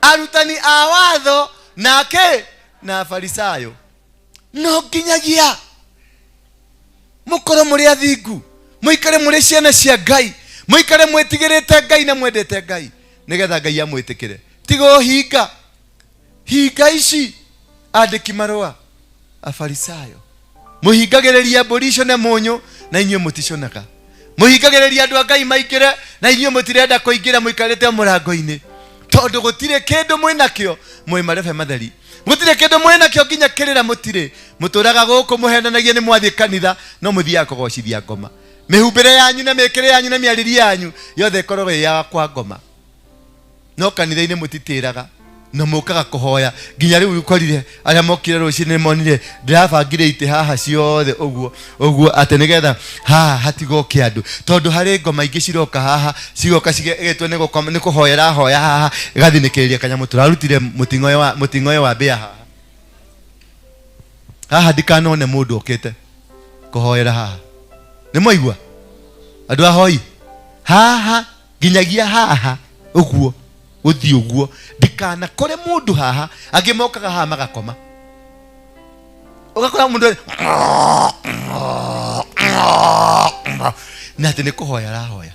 arutani a watho na Farisayo no nginyagia mukorwo muri athingu muikare muri ciana cia Ngai muikare mwetigirite Ngai na mwendete Ngai nigetha Ngai amwitikire tigo hinga ici andiki marua a Farisayo muhingagiriria mburico na munyu na inyuĩ muticonaga muhingagiriria andu a Ngai maingire na inyuĩ mutirenda kuingira muikarite murango-ini tondu gutire kindu mwinakio mwi marebe matheri gutire kindu mwinakio nginya kirira mutire muturaga guku muhenanagie ni mwathie kanitha no muthia kugocithia ngoma mihumbire yanyu na mikire yanyu na miariri yanyu yothe ikorwo ya kwa ngoma no kanitha-ini mutitiraga no mukaga kuhoya nginya riu ukorire aria mokire rucini monire ndirabangire ite haha ciothe uguo ate nigetha haha hatigoke andu tondu hari ngoma ingi ciroka haha cigoka cigetwo ni kuhoyera hoya haha igathinikiria kanyamu turarutire mutingoyo wa mbia haha ndikanone mundu okite kuhoyera haha ni moigua andu ahoi haha nginyagia haha uguo uthi uguo ndikana kore mundu haha angimokaga haha magakoma ugakora mundu na ati ni kuhoya rahoya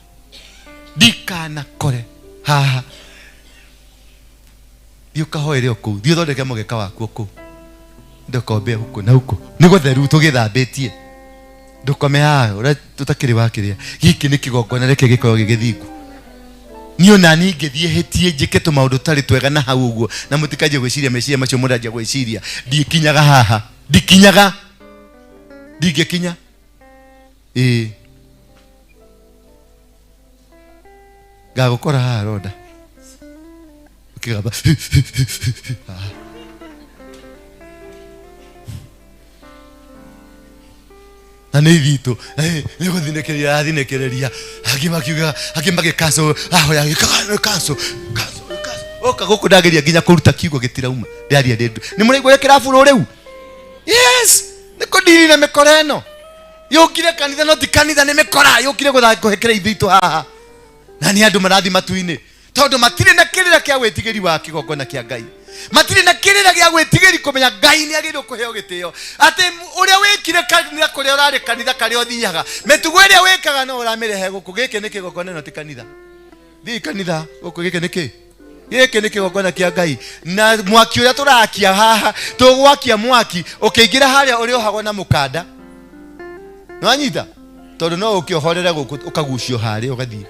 ndikana kore haha thiukahoere oku thiu thondeke mugeka waku oku ndokombe huko na huko ni gutheru tugithambitie ndukome haha ura tutakiri wakiria giki ni kigongona reke gikorwo gigithingu niyo nani ngithie hitie njike tu maundu tari twega na hau uguo na mutikaje gwiciria meciria macio muranjia gwiciria ndikinyaga haha ndikinyaga ndingikinya ngagukora haha roda ukigamba na nĩ thitũ nĩ gũthinĩkĩrĩria angĩ cancel ahoya cancel oka gũkũ ndageria nginya kũruta kiugo gĩtirauma ndĩaria ndĩndu nĩ mũraigua ũrĩa kĩrabũrwo rĩu yes nĩ kũndiri na mĩkora ĩno yũkire kanitha no ti kanitha nĩ mĩkora yũkire kũhekera ithitũ haha na nĩ andũ marathi matu-inĩ tondu matirĩ na kĩrĩra kĩa gwĩtigĩri wa kĩgongona kĩa Ngai matirĩ na kĩrĩra gĩa gwĩtigĩri kũmenya Ngai nĩ agĩrĩirwo kũheo gĩtĩo atĩ ũrĩa wĩkire kanitha kũrĩa ũrarĩ kanitha karĩa ũthiaga mĩtugo ĩrĩa wĩkaga no ũramĩrehe gũkũ gĩkĩ nĩ kĩgongona ĩno ti kanitha thiĩ kanitha gũkũ gĩkĩ nĩ kĩgongona kĩa Ngai na mwaki ũrĩa tũrakia haha tũgwakia mwaki ũkĩingĩra harĩa ũrĩohagwo na mũkanda nĩwanyita tondu no ũkĩohorere gũkũ ũkagucio harĩa ũgathiĩ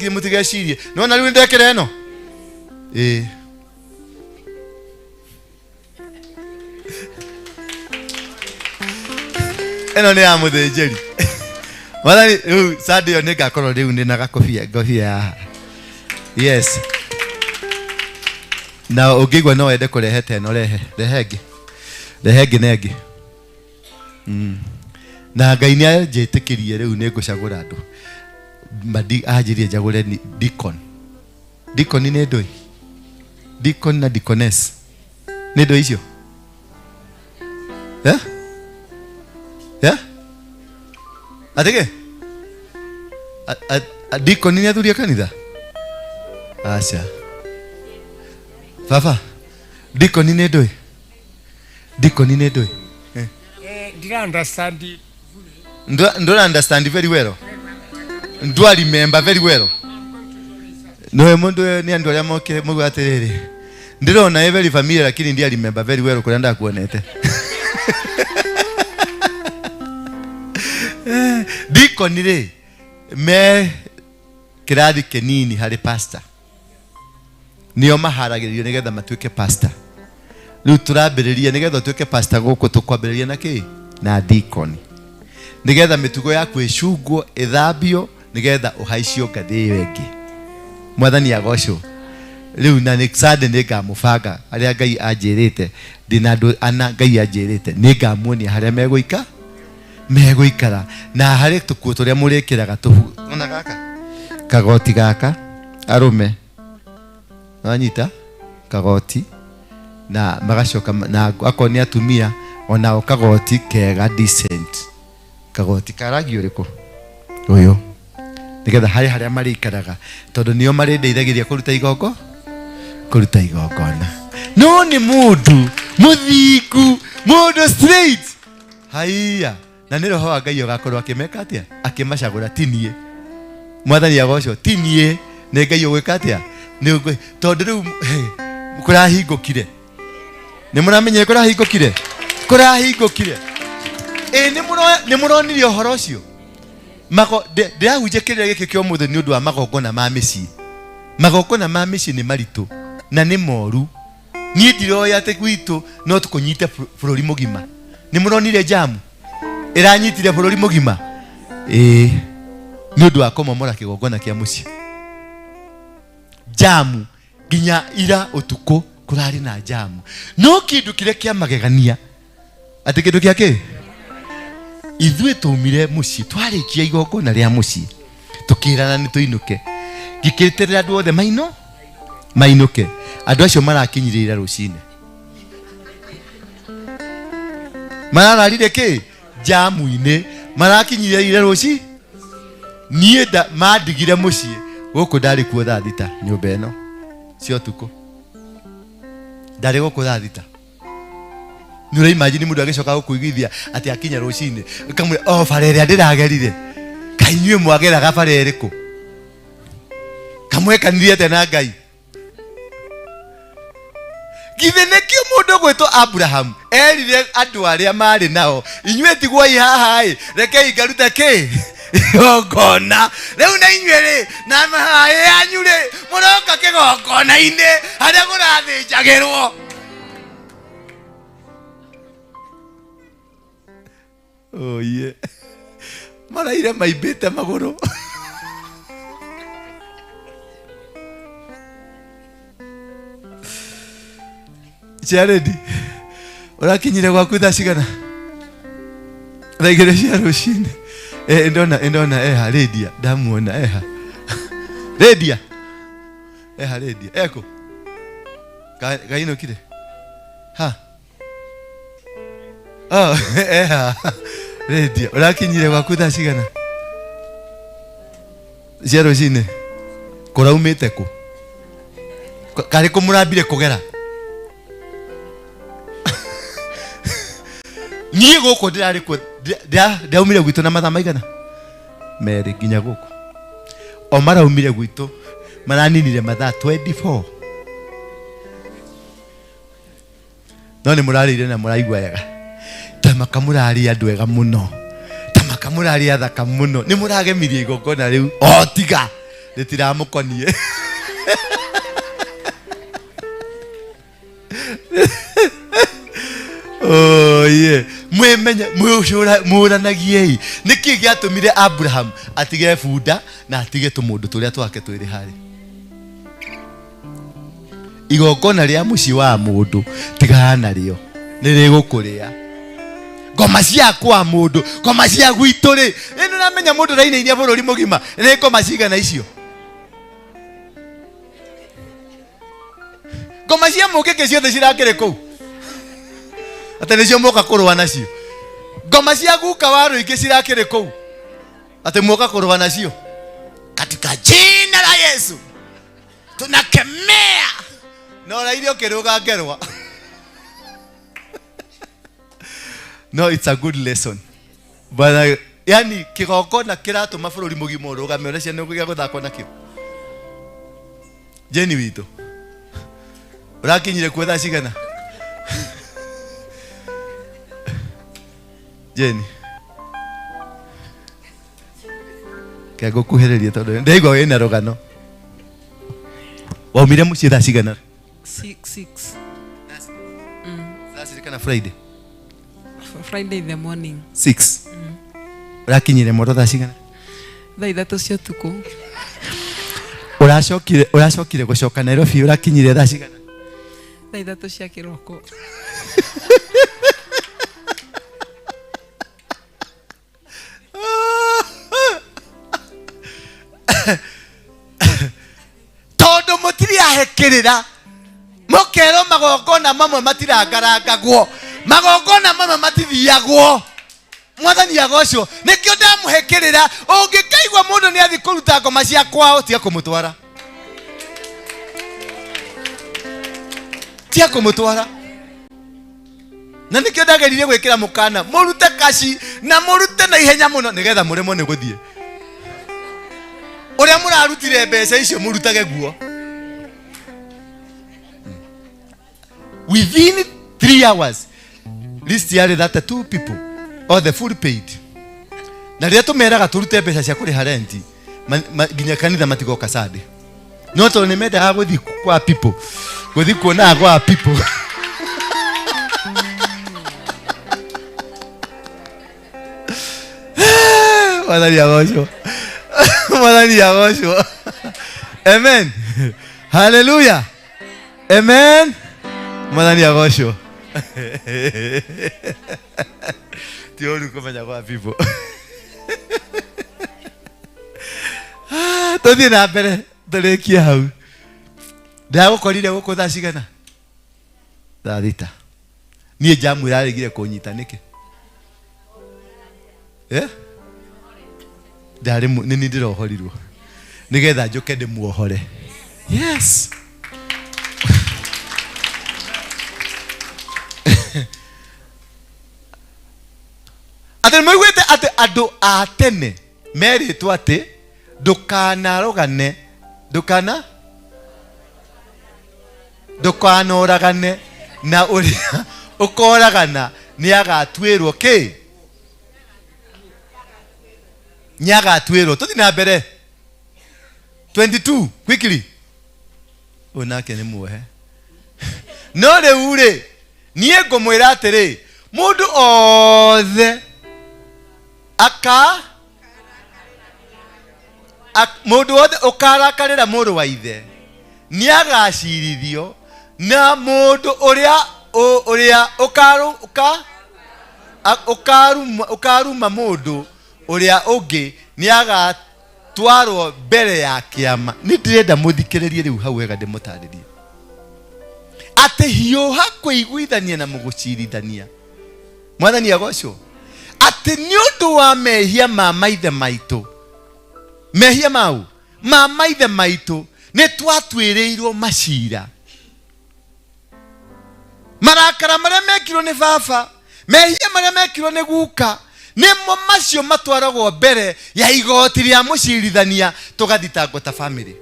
mutigecirie nona riu ndekere ĩno ĩno nĩ ya mũthĩnjĩri mwathani riu Sunday ĩyo nĩngakorwo rĩu ndĩ na ngobia haha yes na ungigwa no wende kurehe teno rehe negi na Ngai ni ajitikirie riu ni ngucagura andu madi ajirie jagure deacon ni ndoi deacon na deaconess ni ndoi icio atige deacon ni athuria kanitha acha baba deacon ni ndoi Did I understand it? Don't understand very well. Do I remember very well? No, mundu ni andu aria mokire mugu atiriri. Ndirona very familiar lakini ndia remember very well kuranda kuonete. Deacon ni me kirathi kenini hari pastor. Nio maharagirio nigetha matuike pastor. Riu turambiriria nigetha tuike pastor guku tukwambiriria na ki na deacon nigetha mitugo yaku icungwo ithambio nigetha uhaicio ngathi wengi mwathani agocwo riu na ni sade ni ngamubanga aria Ngai anjirite ndina andu ana Ngai anjirite ni ngamuonia haria meguikara na hari tukuo turia murikiraga tuhu ona gaka kagoti gaka arume anyita kagoti na magacoka na akoni atumia ona kagoti kega decent kagoti karagi uriko uyu nigetha haria marikaraga tondu nio marindeithagiria kuruta igongona no ni mundu muthiku mundu straight haiya na ni roho wa Ngai ugakorwo akimeka atia akimacagura tinie mwathani agocwo tinie ni Ngai ugwika atia ni tondu riu kurahingukire ni muramenya kurahingukire ni muronire uhoro ucio mago ndirahunjikirira giki kio muthe ni undu wa magongona ma micii ni maritu na ni moru ni ndiroya ate gwitu no tukunyite bururi mugima ni muronire jamu iranyitire bururi mugima ni undu wa komomora kigongona kia mucii jamu ginya ira utuku kurari na jamu no kindu kire kia magegania ati kindu kia ki ithuĩ tumire mucii twarikia igongona ria mucii tukirana ni tuinuke ngikiriterera andu othe mainuke andu acio marakinyirira rucine marararire ki jamu-ini marakinyirira rucii nie mandigire mucii guku ndari kuo thaa thita nyumba ino cio tuku ndari guku thaa thita nura imagine mundu agicoka gukuigithia ati akinya rucine kamwe farere ndiragerire kainywe mwageraga farere ku kamwe kanithia tena Ngai githene kio mundu gwetwo Abraham erire andu aria mari nao inywe tigwo haha rekei ngaruta ki igongona riu na inywe ri na mahae yanyu ri muroka kigongona-ini haria murathinjagirwo oh yeah maraire maimbite maguru Charedi urakinyire gwaku thaa cigana thaa igĩrĩ cia rũcinĩ ndona Lydia ndamuona Lydia eko gainũkire ha oh Lydia urakinyire gwaku thaa cigana cia rũcinĩ kũraumĩte kũ karĩ kũmũrambire kũgera niĩ gũkũ ndirarĩ kuo ndaumire gwitũ na mathaa maigana merĩ nginya gũkũ o maraumire gwitũ maraninire mathaa 24 no nĩ mũrarĩire na mũraigua wega tamaka mũrarĩ andũ ega mũno tamaka mũrarĩ athaka mũno nĩ mũragemirie igongona rĩu o tiga rĩtiramũkonie oh yeah mwemenya mũranagiei niki giatumire Abraham atige bunda na atige tũmũndũ tũrĩa twake twĩrĩ harĩ igongona ria muci wa mundu tigana rio nirigukuria ngoma cia kwa mundu ngoma cia gwitu ri ino namenya mundu rainainia bururi mugima ni ngoma cigana icio ngoma cia mukike ciothe cirakire kou ate nicio muka kurwa nacio ngoma cia guka waru ingi cirakire kou ate muka kurwa nacio katika jina la Yesu tunakemea no la ilio kiruga ngerwa. No, it's a good lesson. But yani kigongona kiratuma bururi mugima urugame ore cia nugugia guthakwa nakio. Jeni wito urakinyire kwetha cigana Jeni kego kuhereria tondu ndaigwa wina rugano waumire mucie thaa cigana 6 That's it, Friday. Friday in the morning 6 urakinyire moto thaa cigana thaa 3 cia utuku uracokire gucoka Nairobi urakinyire thaa cigana thaa 3 cia kiroko tondu mutiri ahekirira mukero magongona mamwe matiragarangagwo magongona mamwe matithiagwo mwathani agocio nikio ndamuhekirira ungikaigwa mundu ni athi kuruta ngoma cia kwao tia kumutwara na nikio ndageririe gwikira mukana murute kaci na murute na ihenya muno nigetha muremo ni guthie uria murarutire mbeca icio murutage guo within 3 hours list yari that 2 people all the full paid na ria tumeraga turute mbeca cia kuri harenti ginya kanitha matigoka sade no to ni meda aguthi kwa people guthi kuona kwa people Mwadhani agosho amen hallelujah amen mwadhani agosho tioni kumenya kwa people tothi na mbere turekia hau ndagukorire guku thaa cigana thaa thita nie jamu iraregire kunyita niki ndari nini ndirohorirwo nigetha njuke ndimuohore yes ate mwigwete ate andu a tene meritwo ati ndukanarogane ndukanoragane na uria ukoragana ni agatwirwo ki nyaga twero tuthi na mbere 22 quickly onake ni muohe no reure nie ngomwira atiri mundu othe mundu othe ukarakarira mundu wa ithe ni agacirithio na mundu uria ukaruma mundu uria ungi ni agatwarwo mbere ya kiama ni ndirenda muthikiririe riu hau wega ndimutaririe ati hiuha kuiguithania na mugucirithania mwathani agocwo ati ni undu wa mehia ma maithe maitu mehia mau ma maithe maitu ni twatwirirwo macira marakara maria mekirwo ni baba mehia maria mekirwo ni guka nimo macio matwaragwo mbere ya igoti ria mucirithania tugathitangwo ta family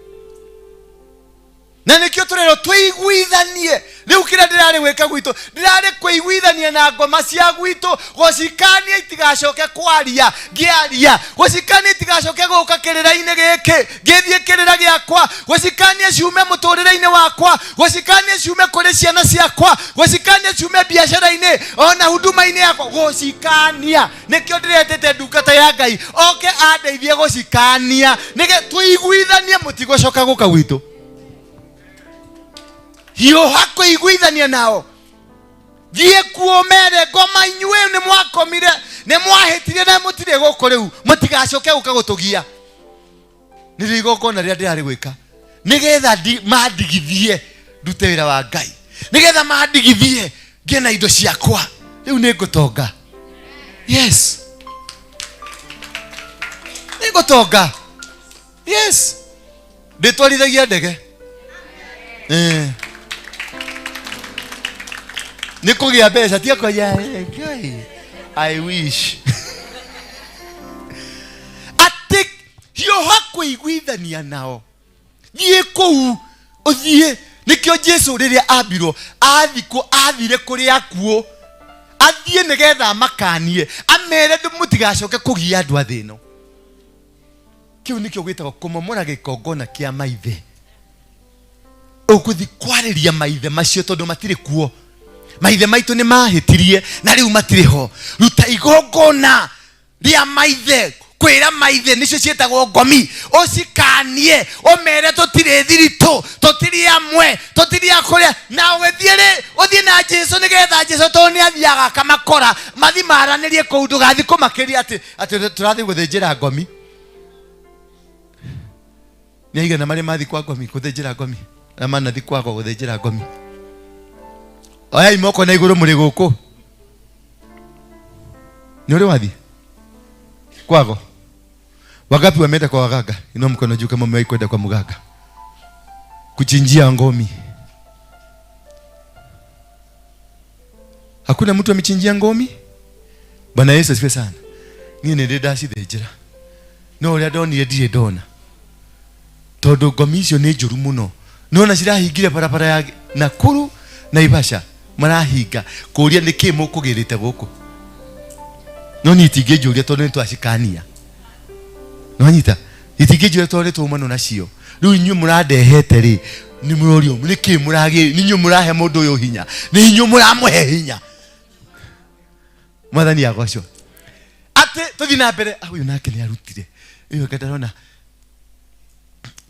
na nikio turero twiguithanie riu kira ndirari gwika gwitu ndirari kuiguithania na ngoma cia gwitu gocikania itigacoke kwaria ngiaria gocikania itigacoke guka kirira-ini giki ngithie kirira giakwa gocikania ciume muturire-ini wakwa gocikania ciume kuri ciana ciakwa gocikania ciume biashara-ini ona huduma-ini yakwa gocikania nikio ndiretete ndungata ya Ngai oke andeithie gocikania nige tuiguithanie mutigocoka guka gwitu hiyo hako iguithania nao thie kuomere ngoma inyue ni mwakomire ni mwahitire na mutire goko riu mutigacoke guka gutugia nirigokona ria ndirari gwika nigetha mandigithie ndute wira wa Ngai nigetha mandigithie ngie na indo ciakwa riu ni ngutonga yes ni ngutonga yes nditwarithagia ndege nikugia mbeca tia kwa ya I wish ati hiyo hakuiguithania nao thie kou uthie nikio Jesu riria ambirwo athire kuri akuo athie nigetha makanie amere mutigacoke kugia andu athino kiu nikio gwitagwo kumomora gikongona kia maithe ukuthi kwariria maithe macio tondu matire kuo maithe maitu ni mahitirie na riu matire ho ruta igongona ria maithe kwira maithe nicio cietagwo ngomi ucikanie omere tutire thirito tutiri amwe tutiri akuria na wethiere uthie na Jesu nigetha Jesu to ni athiaga kamakora mathi maranirie kou ndugathi kumakiria ati turathi guthinjira ngomi ni aigana mari mathi kwa ngomi guthinjira ngomi na manathi kwako guthinjira ngomi oya imoko na iguru muri guku ni uri wathi kwako wagapi wameenda kwa waganga inua mkono juu kama umewahi kwenda kwa mganga kuchinjia ngomi hakuna mtu amechinjia ngomi Bwana Yesu asifiwe sana ni nende dashi thejera no ria doni ndire dona todo ngomi icio ni njuru muno nona cirahingire barabara ya Nakuru na Naivasha marahinga kuria niki mukugirite guku no nitinge njuria tondu ni twacikania no nyita itinge njuria tondu tumano nacio riu inyu muradehete ri ni murorio niki muragi ninyu murahe mundu uyu hinya ni inyu muramuhe hinya mwathani agocwo ate tuthi na mbere uyu nake ni arutire iyo ndarona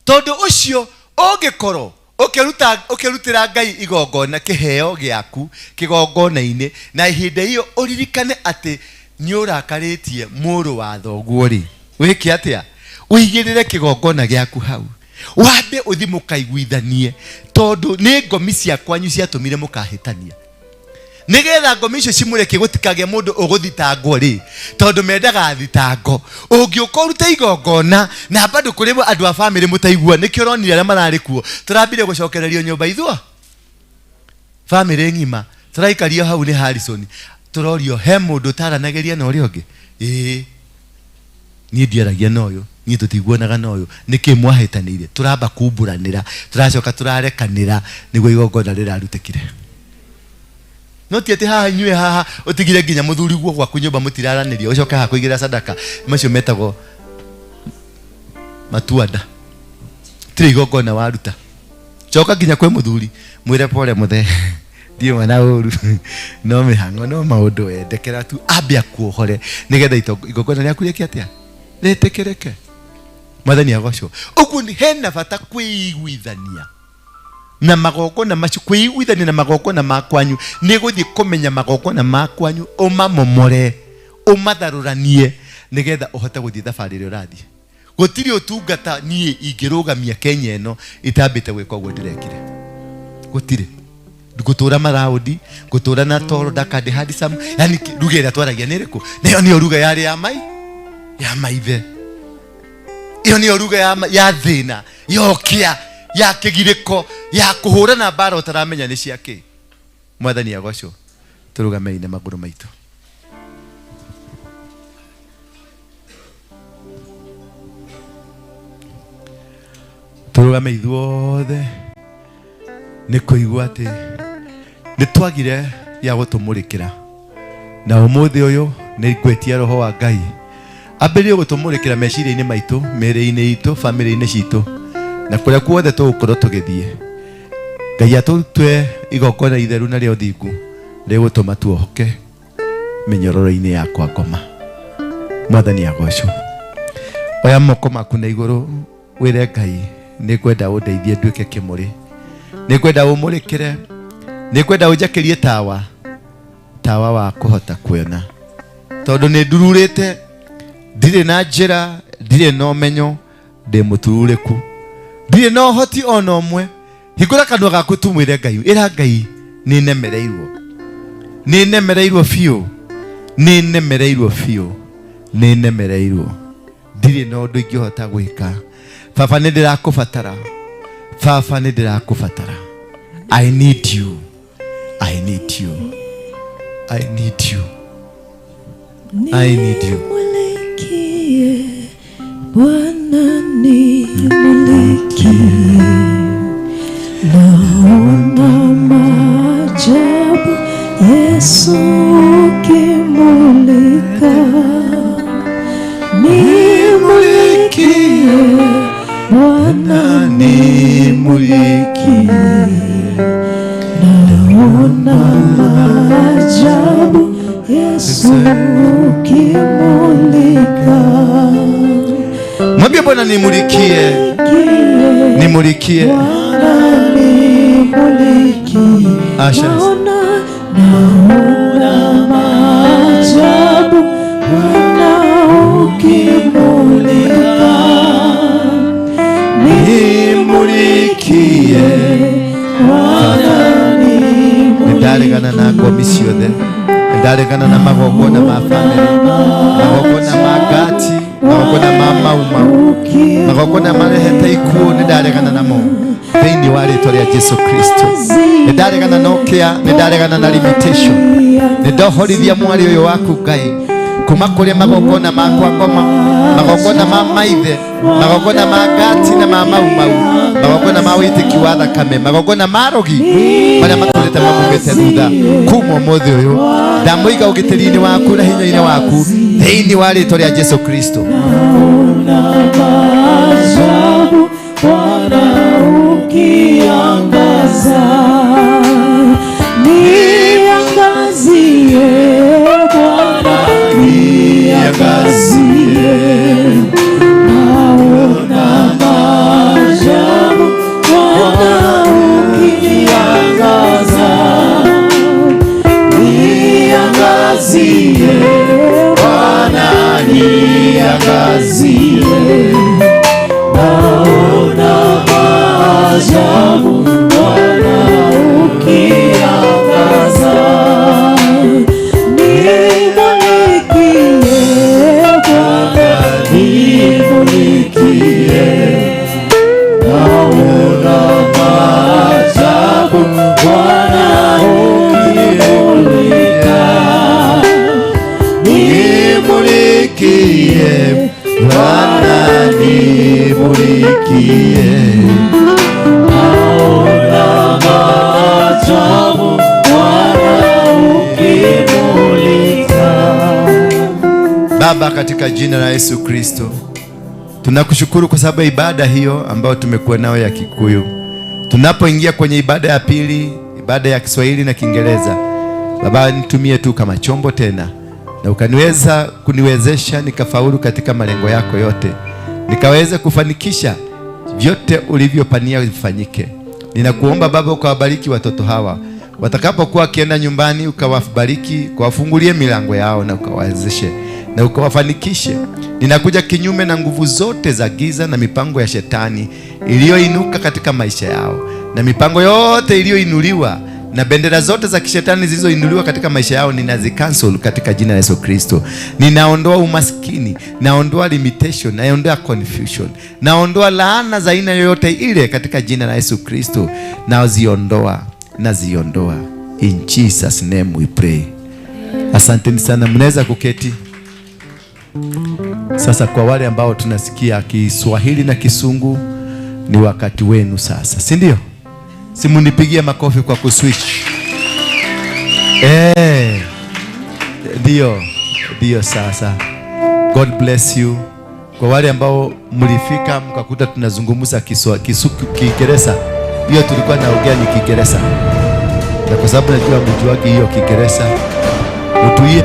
tondu ucio ungikoro ukirutira Ngai igongona kiheo giaku kigongona-ini na ihinda iyo uririkane ati ni urakaritie muru wa thoguo ri wiki atia uigirire kigongona giaku hau wambe uthi mukaiguithanie tondu ni ngomi cia kwanyu ciatumire mukahitania nigetha ngomi icio cimureke gutikage mundu uguthitangwo ri tondu mendaga thitango ungiuka urute igongona na bado kuri andu a family mutaigua nikio ronire aria marari kuo turambire gucokererio nyumba ithua family ngima turaikario hau ni Harrison turorio he mundu taranageria na uri ongi ni ndiaragia noyo ni tutiguonaga noyo niki mwahitanire turamba kumburanira turacoka turarekanira niguo igongona rirarutekire no tiete haha inyue haha utigire nginya muthuri guo gwa kunyumba mutiraranirio ucoka ha kuigira sadaka macio metagwo matuanda tiri igongona waruta coka nginya kwe muthuri mwire pole muthe ndio mwana uru no mihango no maundu wendekera tu ambia kuohore nigetha igongona riaku rĩake atia rĩtĩkĩrĩke mwathani agocwo uguo ni hena bata kwĩiguithania na magongona macio kwĩiguithania na magongona makwanyu nĩ gũthiĩ kũmenya magongona makwanyu ũmamomore ũmatharũranie nigetha ũhote gũthiĩ thabarĩ ĩrĩa ũrathiĩ gũtirĩ ũtungata niĩ ingĩrũgamia Kenya ĩno itambĩte gwĩka ũguo ndĩrekire gũtirĩ ngutura maraundi ngutura na toro dakade hadisam yani ruga ĩrĩa twaragia nĩ ĩrĩkũ nayo nĩyo ruga yarĩ ya maithe iyo nĩyo ruga ya thĩna yokia ya kĩgirĩko ya kũhũrana mbara ũtaramenya nĩ ciakĩ mwathani agocwo tũrũgamei na magũrũ maitũ tũrũgame ithuothe nĩ kũigua atĩ nĩ twagire ya gũtũmũrĩkĩra na ũmũthĩ ũyũ nĩ ngwetia roho wa Ngai ambĩrĩrie gũtũmũrĩkĩra meciria-inĩ maitũ mĩĩrĩ-inĩ itũ famĩlĩ-inĩ citũ na kũrĩa kuothe tũgũkorwo tũgĩthiĩ Ngai atũtue igongona itheru na rĩa ũthingu rĩgũtũma tuohoke mĩnyororo-inĩ ya kwa ngoma mwathani agocwo oya moko maku na igũrũ wĩre Ngai nĩ ngwenda ũndeithie nduĩke kĩmũrĩ nikwenda umulikire, nikwenda ujakirie tawa wa kuhota kuona, tondu ni ndururite, ndire na njira, ndire na umenyo, ndi mutururiku, ndire na hoti ona umwe. Hingura kanua gaku tumwire Ngai, ira Ngai ni nemereirwo, ni nemereirwo fiu, ni nemereirwo fiu, ni nemereirwo, ndire na undu ingihota gwika. Baba ni ndirakubatara, Baba ni ndirakubatara. I need you, I need you, I need you, I need you. Nimulikie Bwana, nimulikie, naona maajabu Yesu ukimulika. Nimulikie Bwana, nimulikie, naona maajabu Yesu ukimulika. Mwambie Bwana nimulikie, nimulikie. Bwana nimulikie, naona maajabu Bwana ukimulika. Nimulikie Bwana nimulikie, ndaregana na ngomi ciothe, ndaregana na magongona ma family, magongona ma ngati, magongona ma maumau, magongona marehete ikuo, ndaregana namo thĩinĩ wa rĩĩtwa rĩa Jesu Kristo. Ndaregana na ũkĩa, ndaregana na limitation, ndohorithia mwari ũyũ waku Ngai kuma kũrĩ magongona makwa ngoma, magongona ma maithe, magongona ma ngati na ma maumau, magongona ma wĩtĩki wa thakame, magongona ma rogi marĩa matũrĩte mamumĩte thutha. Kuma ũmũthĩ ũyũ ndamũiga ũgitĩri-inĩ waku na hinya-inĩ waku thĩinĩ wa rĩĩtwa rĩa Jesu Kristo. Bwana ukiangaza, niangazie Bwana, niangazie, naona maajabu Bwana ukiangaza. Niangazie Bwana, niangazie, naona maajabu Bwana ukiangaza. Nimulikie Bwana, nimulikie, naona maajabu Bwana ukimulika. Nimulikie Bwana, nimulikie, naona maajabu Bwana ukimulika. Baba, katika jina la Yesu Kristo tunakushukuru kwa sababu ya ibada hiyo ambayo tumekuwa nayo ya Kikuyu. Tunapoingia kwenye ibada ya pili, ibada ya Kiswahili na Kiingereza, Baba, nitumie tu kama chombo tena, na ukaniweza kuniwezesha nikafaulu katika malengo yako yote, nikaweza kufanikisha vyote ulivyopania vifanyike. Ninakuomba Baba, ukawabariki watoto hawa watakapokuwa wakienda nyumbani, ukawabariki, ukawafungulie milango yao na ukawawezeshe na ukawafanikishe. Ninakuja kinyume na nguvu zote za giza na mipango ya shetani iliyoinuka katika maisha yao, na mipango yote iliyoinuliwa na bendera zote za kishetani zilizoinuliwa katika maisha yao ninazikansel katika jina la Yesu Kristo. Ninaondoa umaskini, naondoa limitation, naondoa confusion, naondoa laana za aina yoyote ile katika jina la Yesu Kristo. Naziondoa. In Jesus name we pray. Asanteni sana, mnaweza kuketi. Sasa kwa wale ambao tunasikia Kiswahili na Kisungu, ni wakati wenu sasa, si ndio? Simunipigie makofi kwa kuswitch. Ndio sasa. God bless you. Kwa wale ambao mlifika mkakuta tunazungumza Kiingereza, hiyo tulikuwa naongea ni Kiingereza, na kwa sababu najua mtu wake hiyo Kiingereza, mtuie